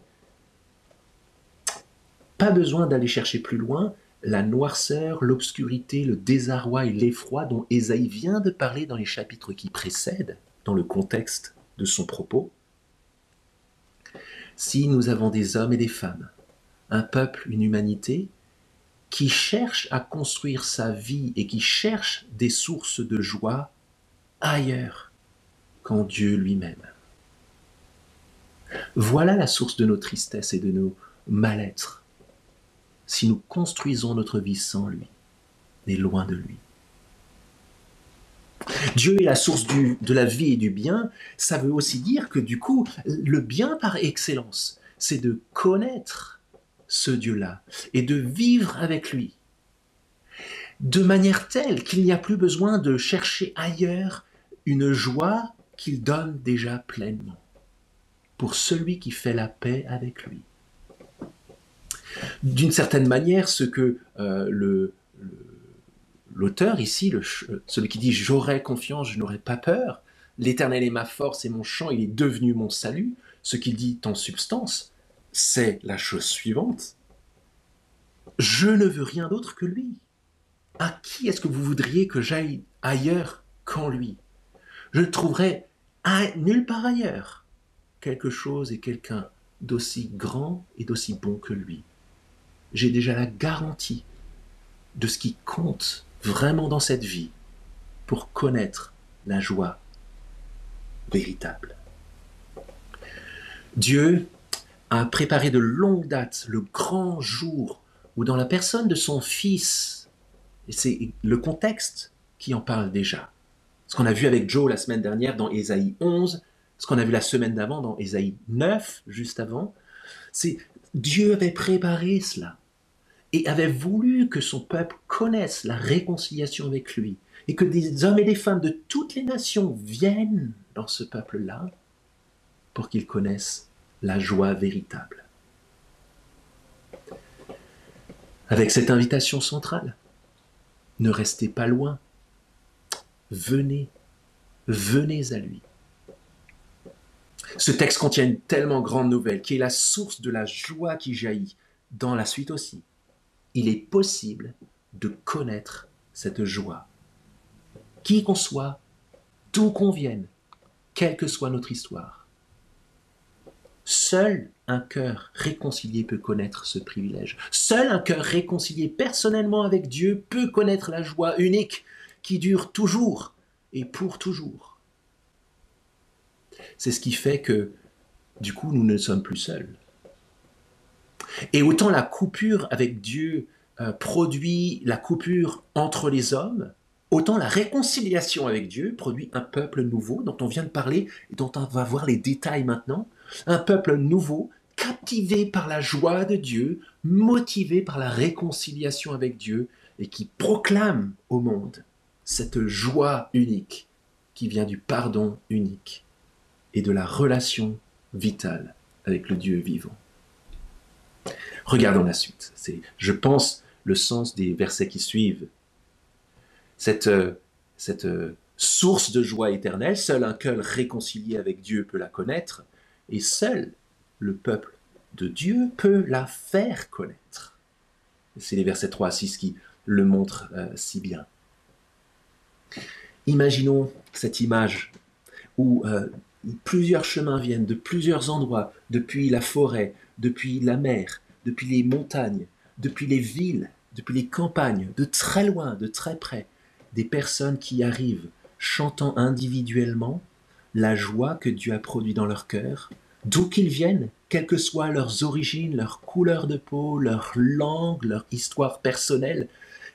Pas besoin d'aller chercher plus loin la noirceur, l'obscurité, le désarroi et l'effroi dont Ésaïe vient de parler dans les chapitres qui précèdent, dans le contexte de son propos. Si nous avons des hommes et des femmes, un peuple, une humanité, qui cherche à construire sa vie et qui cherche des sources de joie ailleurs qu'en Dieu lui-même. Voilà la source de nos tristesses et de nos mal-être, si nous construisons notre vie sans lui et loin de lui. Dieu est la source de la vie et du bien, ça veut aussi dire que du coup, le bien par excellence, c'est de connaître ce Dieu-là et de vivre avec lui, de manière telle qu'il n'y a plus besoin de chercher ailleurs une joie qu'il donne déjà pleinement, pour celui qui fait la paix avec lui. D'une certaine manière, ce que l'auteur ici, celui qui dit « j'aurai confiance, je n'aurai pas peur », « l'Éternel est ma force et mon chant, il est devenu mon salut », ce qu'il dit en substance, c'est la chose suivante. Je ne veux rien d'autre que lui. À qui est-ce que vous voudriez que j'aille ailleurs qu'en lui? Je ne trouverai nulle part ailleurs quelque chose et quelqu'un d'aussi grand et d'aussi bon que lui. J'ai déjà la garantie de ce qui compte vraiment dans cette vie pour connaître la joie véritable. Dieu a préparé de longue date le grand jour où dans la personne de son Fils, et c'est le contexte qui en parle déjà, ce qu'on a vu avec Joe la semaine dernière dans Ésaïe 11, ce qu'on a vu la semaine d'avant dans Ésaïe 9, juste avant, c'est Dieu avait préparé cela et avait voulu que son peuple connaisse la réconciliation avec lui et que des hommes et des femmes de toutes les nations viennent dans ce peuple-là pour qu'ils connaissent la joie véritable. Avec cette invitation centrale, ne restez pas loin, venez, venez à lui. Ce texte contient une tellement grande nouvelle qui est la source de la joie qui jaillit dans la suite aussi. Il est possible de connaître cette joie. Qui qu'on soit, d'où qu'on vienne, quelle que soit notre histoire. Seul un cœur réconcilié peut connaître ce privilège. Seul un cœur réconcilié personnellement avec Dieu peut connaître la joie unique qui dure toujours et pour toujours. C'est ce qui fait que, du coup, nous ne sommes plus seuls. Et autant la coupure avec Dieu produit la coupure entre les hommes, autant la réconciliation avec Dieu produit un peuple nouveau dont on vient de parler et dont on va voir les détails maintenant. Un peuple nouveau, captivé par la joie de Dieu, motivé par la réconciliation avec Dieu et qui proclame au monde cette joie unique qui vient du pardon unique et de la relation vitale avec le Dieu vivant. Regardons la suite. C'est, je pense, le sens des versets qui suivent. Cette source de joie éternelle, seul un cœur réconcilié avec Dieu peut la connaître, et seul le peuple de Dieu peut la faire connaître. C'est les versets 3 à 6 qui le montrent si bien. Imaginons cette image où plusieurs chemins viennent de plusieurs endroits, depuis la forêt, depuis la mer, depuis les montagnes, depuis les villes, depuis les campagnes, de très loin, de très près, des personnes qui arrivent chantant individuellement la joie que Dieu a produite dans leur cœur, d'où qu'ils viennent, quelles que soient leurs origines, leur couleur de peau, leur langue, leur histoire personnelle,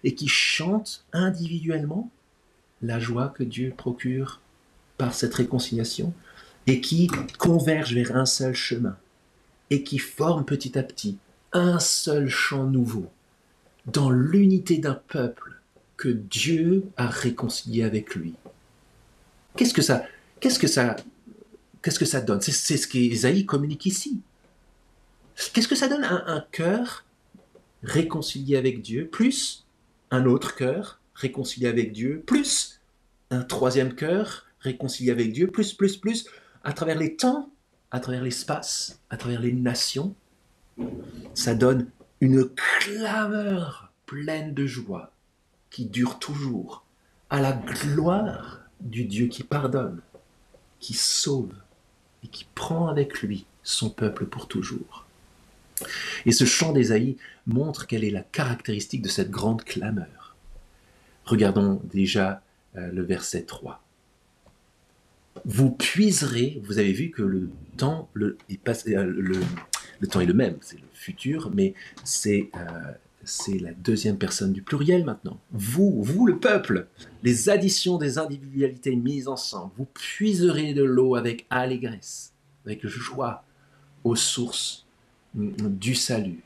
et qui chantent individuellement la joie que Dieu procure par cette réconciliation, et qui convergent vers un seul chemin, et qui forment petit à petit un seul chant nouveau, dans l'unité d'un peuple que Dieu a réconcilié avec lui. Qu'est-ce que ça donne? C'est ce qu'Ésaïe communique ici. Qu'est-ce que ça donne un cœur réconcilié avec Dieu, plus un autre cœur réconcilié avec Dieu, plus un troisième cœur réconcilié avec Dieu, plus, à travers les temps, à travers l'espace, à travers les nations, ça donne une clameur pleine de joie qui dure toujours, à la gloire du Dieu qui pardonne, qui sauve et qui prend avec lui son peuple pour toujours. Et ce chant d'Ésaïe montre quelle est la caractéristique de cette grande clameur. Regardons déjà le verset 3. Vous puiserez, vous avez vu que le temps, le temps est le même, c'est le futur, mais c'est la deuxième personne du pluriel maintenant. Vous le peuple, les additions des individualités mises ensemble, vous puiserez de l'eau avec allégresse, avec joie, aux sources du salut.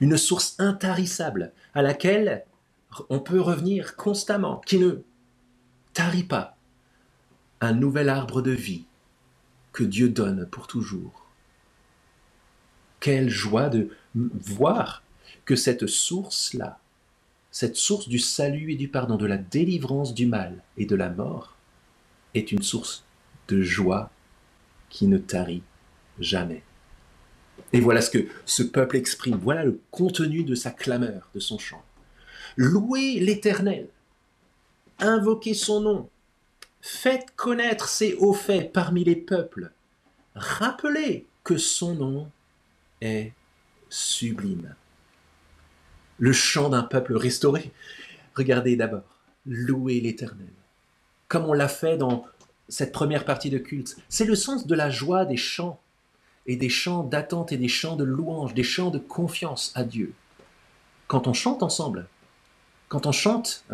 Une source intarissable à laquelle on peut revenir constamment, qui ne tarit pas. Un nouvel arbre de vie que Dieu donne pour toujours. Quelle joie de voir que cette source-là, cette source du salut et du pardon, de la délivrance du mal et de la mort, est une source de joie qui ne tarit jamais. Et voilà ce que ce peuple exprime, voilà le contenu de sa clameur, de son chant. Louez l'Éternel, invoquez son nom, faites connaître ses hauts faits parmi les peuples, rappelez que son nom est sublime. Le chant d'un peuple restauré. Regardez d'abord, louez l'Éternel. Comme on l'a fait dans cette première partie de culte, c'est le sens de la joie des chants, et des chants d'attente et des chants de louange, des chants de confiance à Dieu. Quand on chante ensemble, quand on chante,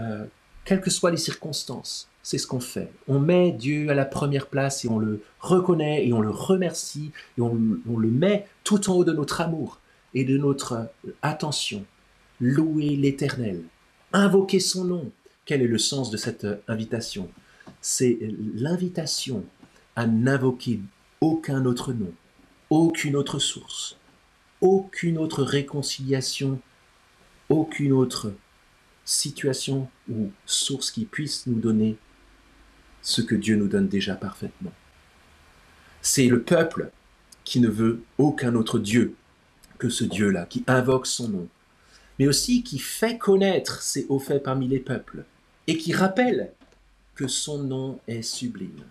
quelles que soient les circonstances, c'est ce qu'on fait. On met Dieu à la première place et on le reconnaît et on le remercie et on le met tout en haut de notre amour et de notre attention. Louez l'Éternel, invoquez son nom, quel est le sens de cette invitation? C'est l'invitation à n'invoquer aucun autre nom, aucune autre source, aucune autre réconciliation, aucune autre situation ou source qui puisse nous donner ce que Dieu nous donne déjà parfaitement. C'est le peuple qui ne veut aucun autre Dieu que ce Dieu-là, qui invoque son nom, mais aussi qui fait connaître ses hauts faits parmi les peuples et qui rappelle que son nom est sublime.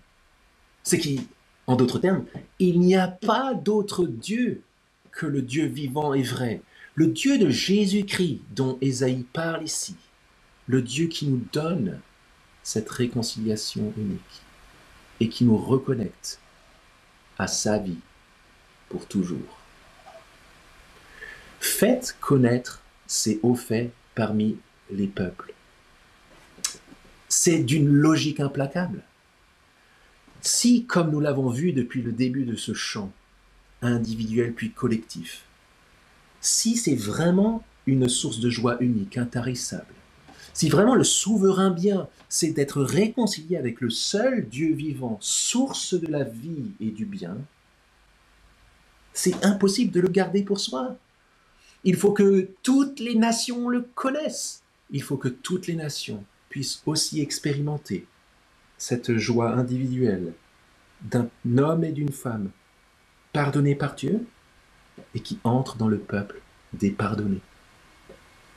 C'est qui, en d'autres termes, il n'y a pas d'autre Dieu que le Dieu vivant et vrai, le Dieu de Jésus-Christ dont Ésaïe parle ici, le Dieu qui nous donne cette réconciliation unique et qui nous reconnecte à sa vie pour toujours. Faites connaître ces hauts faits parmi les peuples. C'est d'une logique implacable. Si, comme nous l'avons vu depuis le début de ce chant, individuel puis collectif, si c'est vraiment une source de joie unique, intarissable, si vraiment le souverain bien, c'est d'être réconcilié avec le seul Dieu vivant, source de la vie et du bien, c'est impossible de le garder pour soi. Il faut que toutes les nations le connaissent. Il faut que toutes les nations puissent aussi expérimenter cette joie individuelle d'un homme et d'une femme pardonnés par Dieu et qui entrent dans le peuple des pardonnés.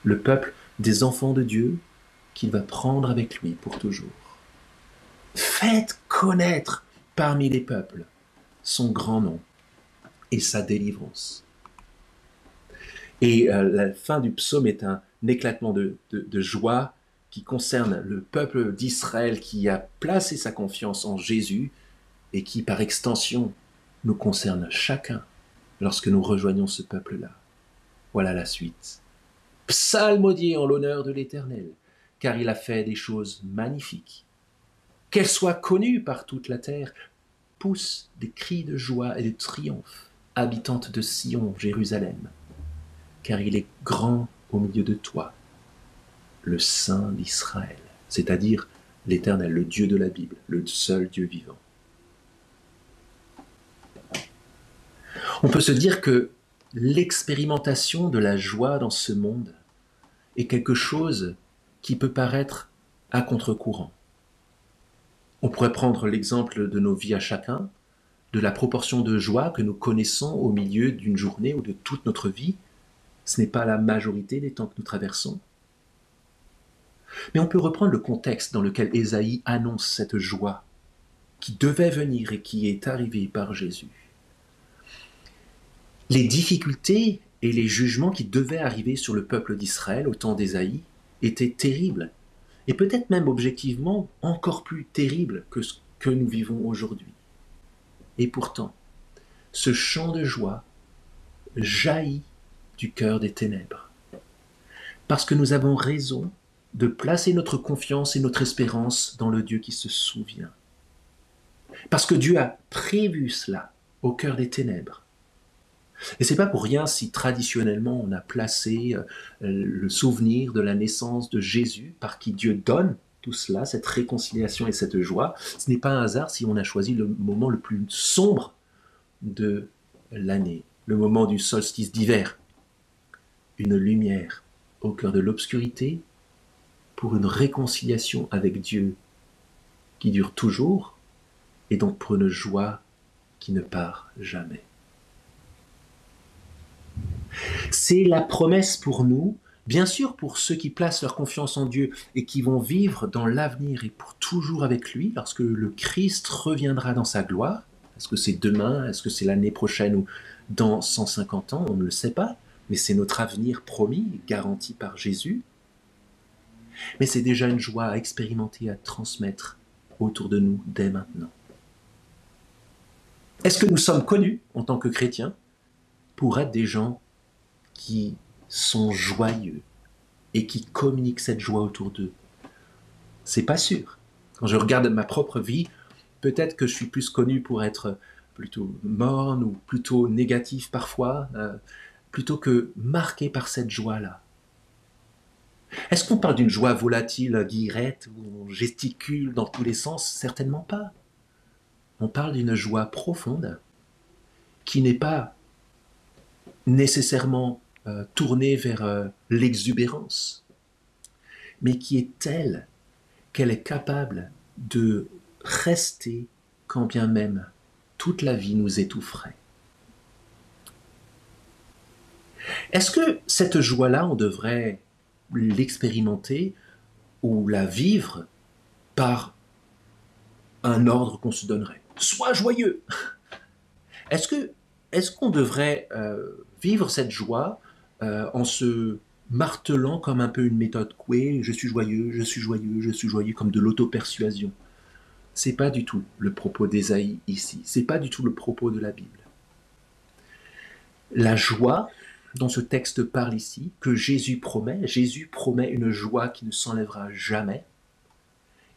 Le peuple des enfants de Dieu qu'il va prendre avec lui pour toujours. Faites connaître parmi les peuples son grand nom et sa délivrance. Et la fin du psaume est un éclatement de joie qui concerne le peuple d'Israël qui a placé sa confiance en Jésus et qui, par extension, nous concerne chacun lorsque nous rejoignons ce peuple-là. Voilà la suite. Psalmodiez en l'honneur de l'Éternel, car il a fait des choses magnifiques. Qu'elles soient connues par toute la terre, poussent des cris de joie et de triomphe, habitante de Sion, Jérusalem, car il est grand au milieu de toi, le Saint d'Israël, c'est-à-dire l'Éternel, le Dieu de la Bible, le seul Dieu vivant. On peut se dire que l'expérimentation de la joie dans ce monde est quelque chose qui peut paraître à contre-courant. On pourrait prendre l'exemple de nos vies à chacun, de la proportion de joie que nous connaissons au milieu d'une journée ou de toute notre vie. Ce n'est pas la majorité des temps que nous traversons. Mais on peut reprendre le contexte dans lequel Ésaïe annonce cette joie qui devait venir et qui est arrivée par Jésus. Les difficultés et les jugements qui devaient arriver sur le peuple d'Israël au temps d'Ésaïe étaient terribles, et peut-être même objectivement encore plus terribles que ce que nous vivons aujourd'hui. Et pourtant, ce chant de joie jaillit du cœur des ténèbres, parce que nous avons raison de placer notre confiance et notre espérance dans le Dieu qui se souvient. Parce que Dieu a prévu cela au cœur des ténèbres. Et c'est pas pour rien si traditionnellement on a placé le souvenir de la naissance de Jésus, par qui Dieu donne tout cela, cette réconciliation et cette joie. Ce n'est pas un hasard si on a choisi le moment le plus sombre de l'année, le moment du solstice d'hiver. Une lumière au cœur de l'obscurité pour une réconciliation avec Dieu qui dure toujours et donc pour une joie qui ne part jamais. C'est la promesse pour nous, bien sûr pour ceux qui placent leur confiance en Dieu et qui vont vivre dans l'avenir et pour toujours avec lui lorsque le Christ reviendra dans sa gloire. Est-ce que c'est demain? Est-ce que c'est l'année prochaine ou dans 150 ans? On ne le sait pas, mais c'est notre avenir promis, garanti par Jésus. Mais c'est déjà une joie à expérimenter, à transmettre autour de nous dès maintenant. Est-ce que nous sommes connus en tant que chrétiens pour être des gens qui sont joyeux et qui communiquent cette joie autour d'eux? C'est pas sûr. Quand je regarde ma propre vie, peut-être que je suis plus connu pour être plutôt morne ou plutôt négatif parfois, plutôt que marqué par cette joie-là. Est-ce qu'on parle d'une joie volatile, guillerette, où on gesticule dans tous les sens? Certainement pas. On parle d'une joie profonde qui n'est pas nécessairement tournée vers l'exubérance, mais qui est telle qu'elle est capable de rester quand bien même toute la vie nous étoufferait. Est-ce que cette joie-là, on devrait l'expérimenter ou la vivre par un ordre qu'on se donnerait? Sois joyeux! Est-ce qu'on devrait vivre cette joie en se martelant comme un peu une méthode Coué, je suis joyeux, je suis joyeux, je suis joyeux, comme de l'auto-persuasion? C'est pas du tout le propos d'Ésaïe ici, c'est pas du tout le propos de la Bible. La joie dont ce texte parle ici, que Jésus promet une joie qui ne s'enlèvera jamais,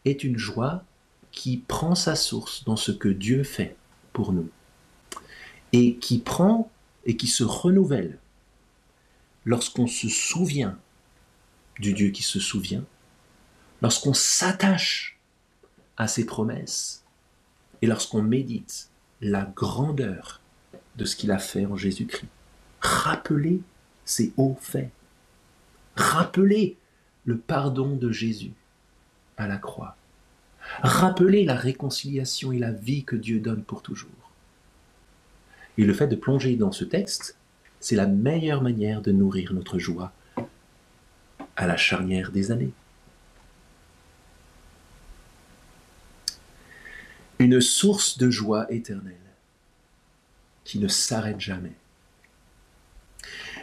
est une joie qui prend sa source dans ce que Dieu fait pour nous et qui prend et qui se renouvelle lorsqu'on se souvient du Dieu qui se souvient, lorsqu'on s'attache à ses promesses et lorsqu'on médite la grandeur de ce qu'il a fait en Jésus-Christ. Rappelez ses hauts faits. Rappelez le pardon de Jésus à la croix. Rappelez la réconciliation et la vie que Dieu donne pour toujours. Et le fait de plonger dans ce texte, c'est la meilleure manière de nourrir notre joie à la charnière des années. Une source de joie éternelle qui ne s'arrête jamais.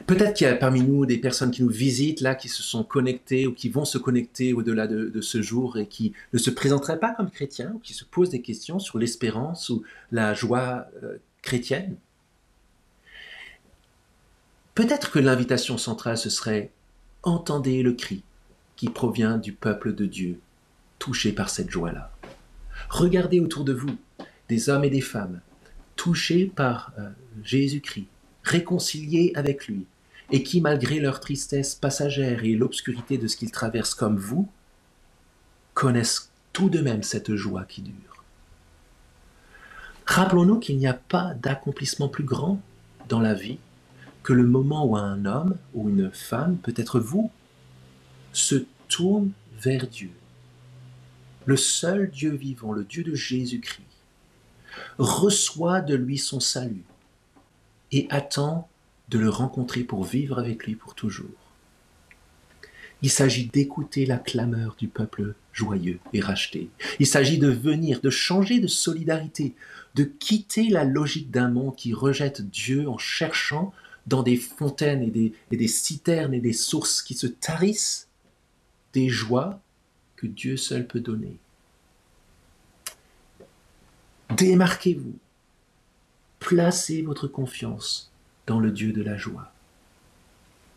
Peut-être qu'il y a parmi nous des personnes qui nous visitent là, qui se sont connectées ou qui vont se connecter au-delà de ce jour et qui ne se présenteraient pas comme chrétiens, ou qui se posent des questions sur l'espérance ou la joie chrétienne. Peut-être que l'invitation centrale, ce serait « Entendez le cri qui provient du peuple de Dieu, touché par cette joie-là. » Regardez autour de vous des hommes et des femmes touchés par Jésus-Christ, réconciliés avec lui, et qui, malgré leur tristesse passagère et l'obscurité de ce qu'ils traversent comme vous, connaissent tout de même cette joie qui dure. Rappelons-nous qu'il n'y a pas d'accomplissement plus grand dans la vie que le moment où un homme ou une femme, peut-être vous, se tourne vers Dieu. Le seul Dieu vivant, le Dieu de Jésus-Christ, reçoit de lui son salut et attend de le rencontrer pour vivre avec lui pour toujours. Il s'agit d'écouter la clameur du peuple joyeux et racheté. Il s'agit de venir, de changer de solidarité, de quitter la logique d'un monde qui rejette Dieu en cherchant dans des fontaines et des citernes et des sources qui se tarissent des joies que Dieu seul peut donner. Démarquez-vous. Placez votre confiance dans le Dieu de la joie.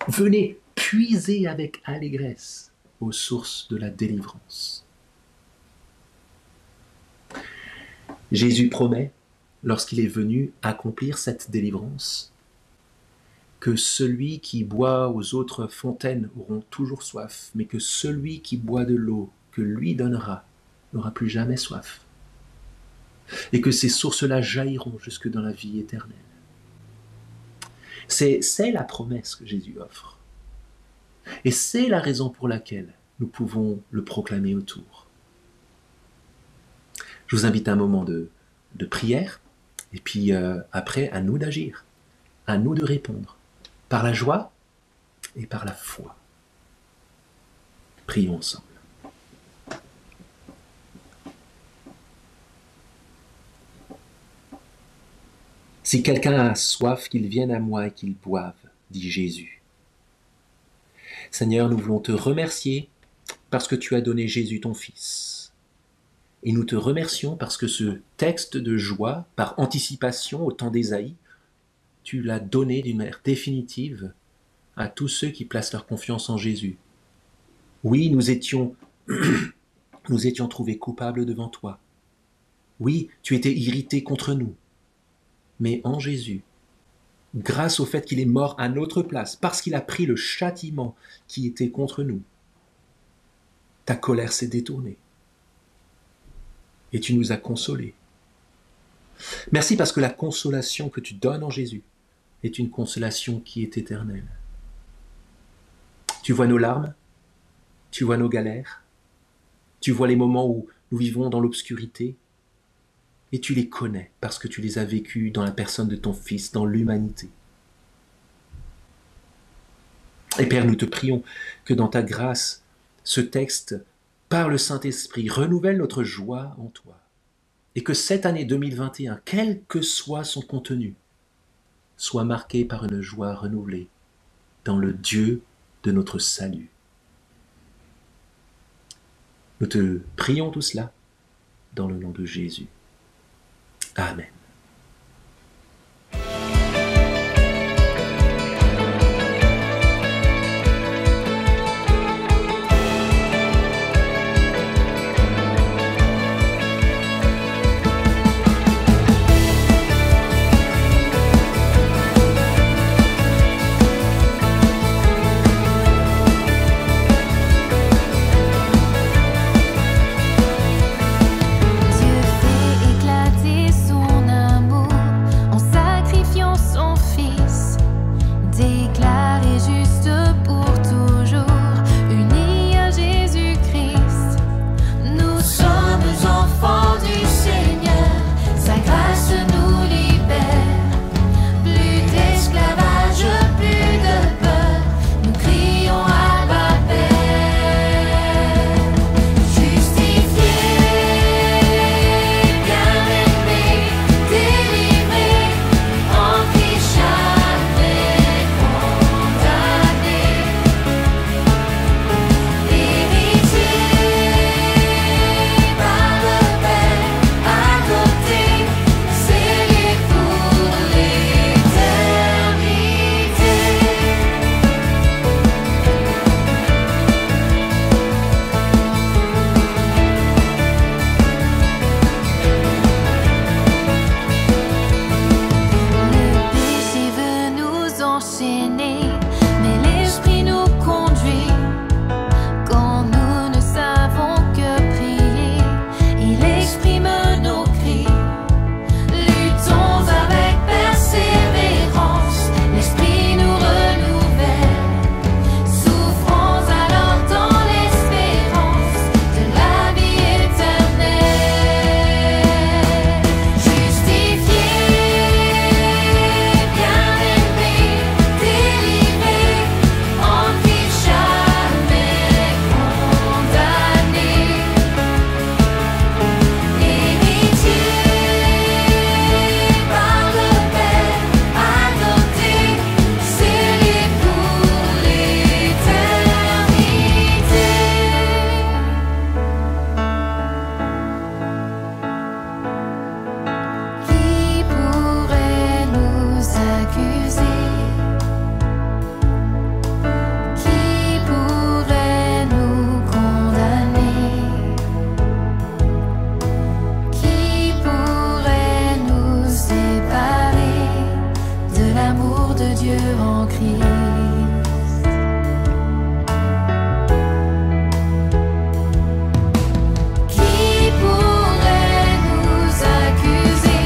Venez puiser avec allégresse aux sources de la délivrance. Jésus promet, lorsqu'il est venu accomplir cette délivrance, que celui qui boit aux autres fontaines auront toujours soif, mais que celui qui boit de l'eau que lui donnera n'aura plus jamais soif. Et que ces sources-là jailliront jusque dans la vie éternelle. C'est la promesse que Jésus offre. Et c'est la raison pour laquelle nous pouvons le proclamer autour. Je vous invite à un moment de prière, et puis après, à nous d'agir, à nous de répondre, par la joie et par la foi. Prions ensemble. Si quelqu'un a soif, qu'il vienne à moi et qu'il boive, dit Jésus. Seigneur, nous voulons te remercier parce que tu as donné Jésus ton Fils. Et nous te remercions parce que ce texte de joie, par anticipation au temps d'Ésaïe, tu l'as donné d'une manière définitive à tous ceux qui placent leur confiance en Jésus. Oui, nous étions trouvés coupables devant toi. Oui, tu étais irrité contre nous. Mais en Jésus, grâce au fait qu'il est mort à notre place, parce qu'il a pris le châtiment qui était contre nous, Ta colère s'est détournée. Et tu nous as consolés. Merci parce que la consolation que tu donnes en Jésus est une consolation qui est éternelle. Tu vois nos larmes, tu vois nos galères, tu vois les moments où nous vivons dans l'obscurité, et tu les connais parce que tu les as vécus dans la personne de ton Fils, dans l'humanité. Et Père, nous te prions que dans ta grâce, ce texte, par le Saint-Esprit, renouvelle notre joie en toi. Et que cette année 2021, quel que soit son contenu, soit marquée par une joie renouvelée dans le Dieu de notre salut. Nous te prions tout cela dans le nom de Jésus. Amen. Dieu fait éclater son amour en sacrifiant son Fils, déclaré juste pour toujours, unis à Jésus-Christ. Nous sommes enfants du Seigneur, sa grâce nous libère. Plus d'esclavage, plus de peur, nous crions Abba Père. Justifiés, bien-aimés, délivrés, en Christ jamais condamnés. Héritiers par le Père, adoptés, scellés pour l'éternité. Le péché veut nous enchaîner, mais l'Esprit nous conduit. Quand nous ne savons que prier, il exprime nos cris. Luttons avec persévérance, l'Esprit nous renouvelle. Souffrons alors dans l'espérance de la vie éternelle. Justifiés, bien-aimés, délivrés, en Christ jamais condamnés. Héritiers par le Père, adoptés, scellés pour l'éternité. Qui pourrait nous accuser? Qui pourrait nous condamner? Qui pourrait nous séparer de l'amour de Dieu en Christ? Qui pourrait nous accuser?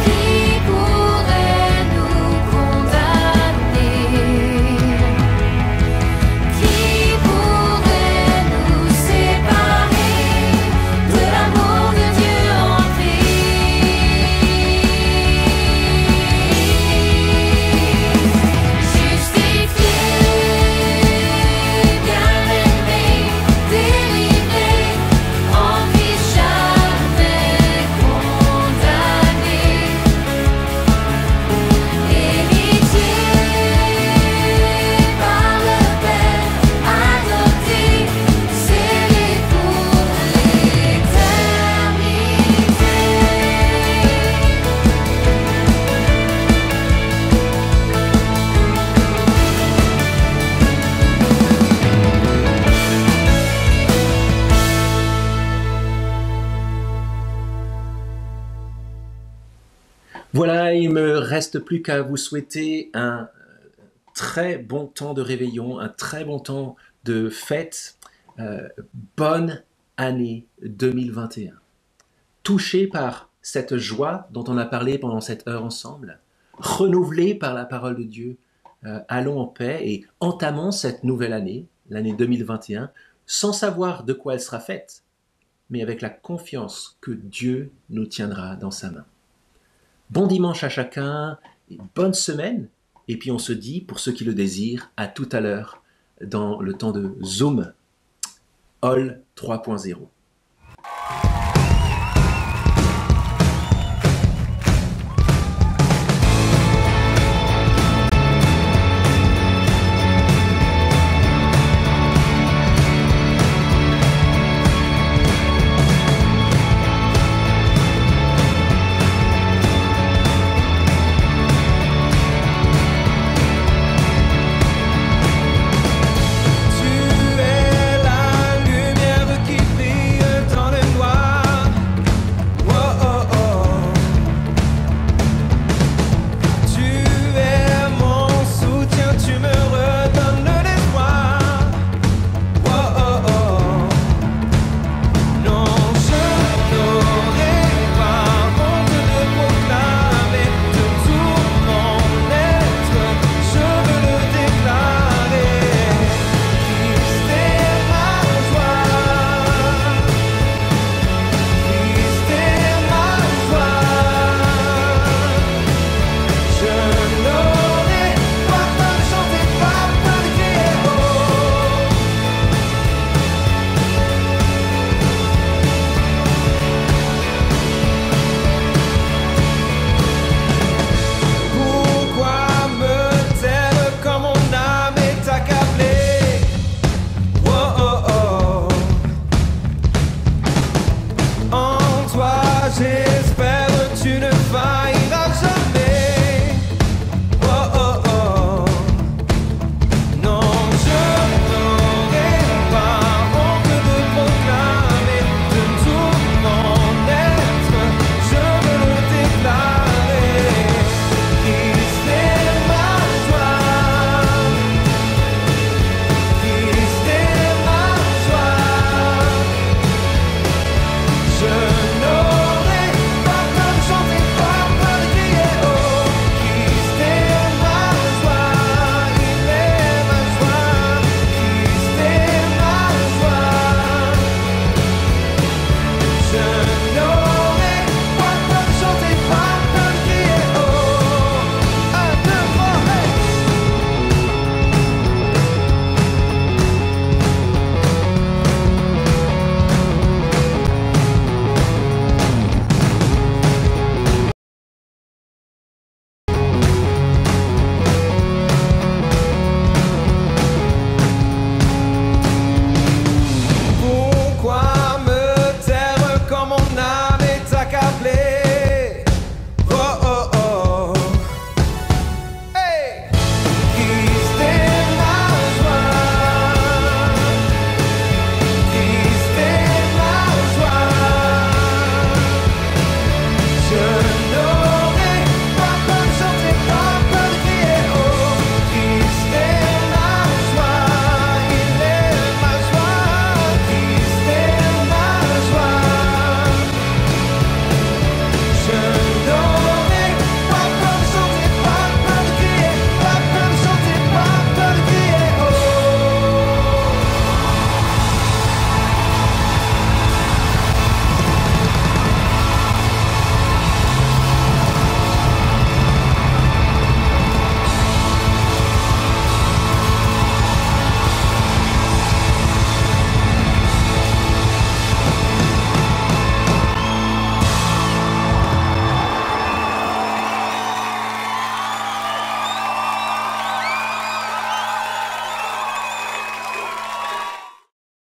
Qui pourrait nous condamner? Qui pourrait nous séparer de l'amour de Dieu en Christ? Justifiés, bien-aimés, délivrés, en Christ jamais condamnés. Héritiers par le Père, adoptés, scellés pour l'éternité. Voilà, il me reste plus qu'à vous souhaiter un très bon temps de réveillon, un très bon temps de fête. Bonne année 2021. Touché par cette joie dont on a parlé pendant cette heure ensemble, renouvelé par la parole de Dieu, allons en paix et entamons cette nouvelle année, l'année 2021, sans savoir de quoi elle sera faite, mais avec la confiance que Dieu nous tiendra dans sa main. Bon dimanche à chacun, et bonne semaine, et puis on se dit, pour ceux qui le désirent, à tout à l'heure dans le temps de Zoom, All 3.0.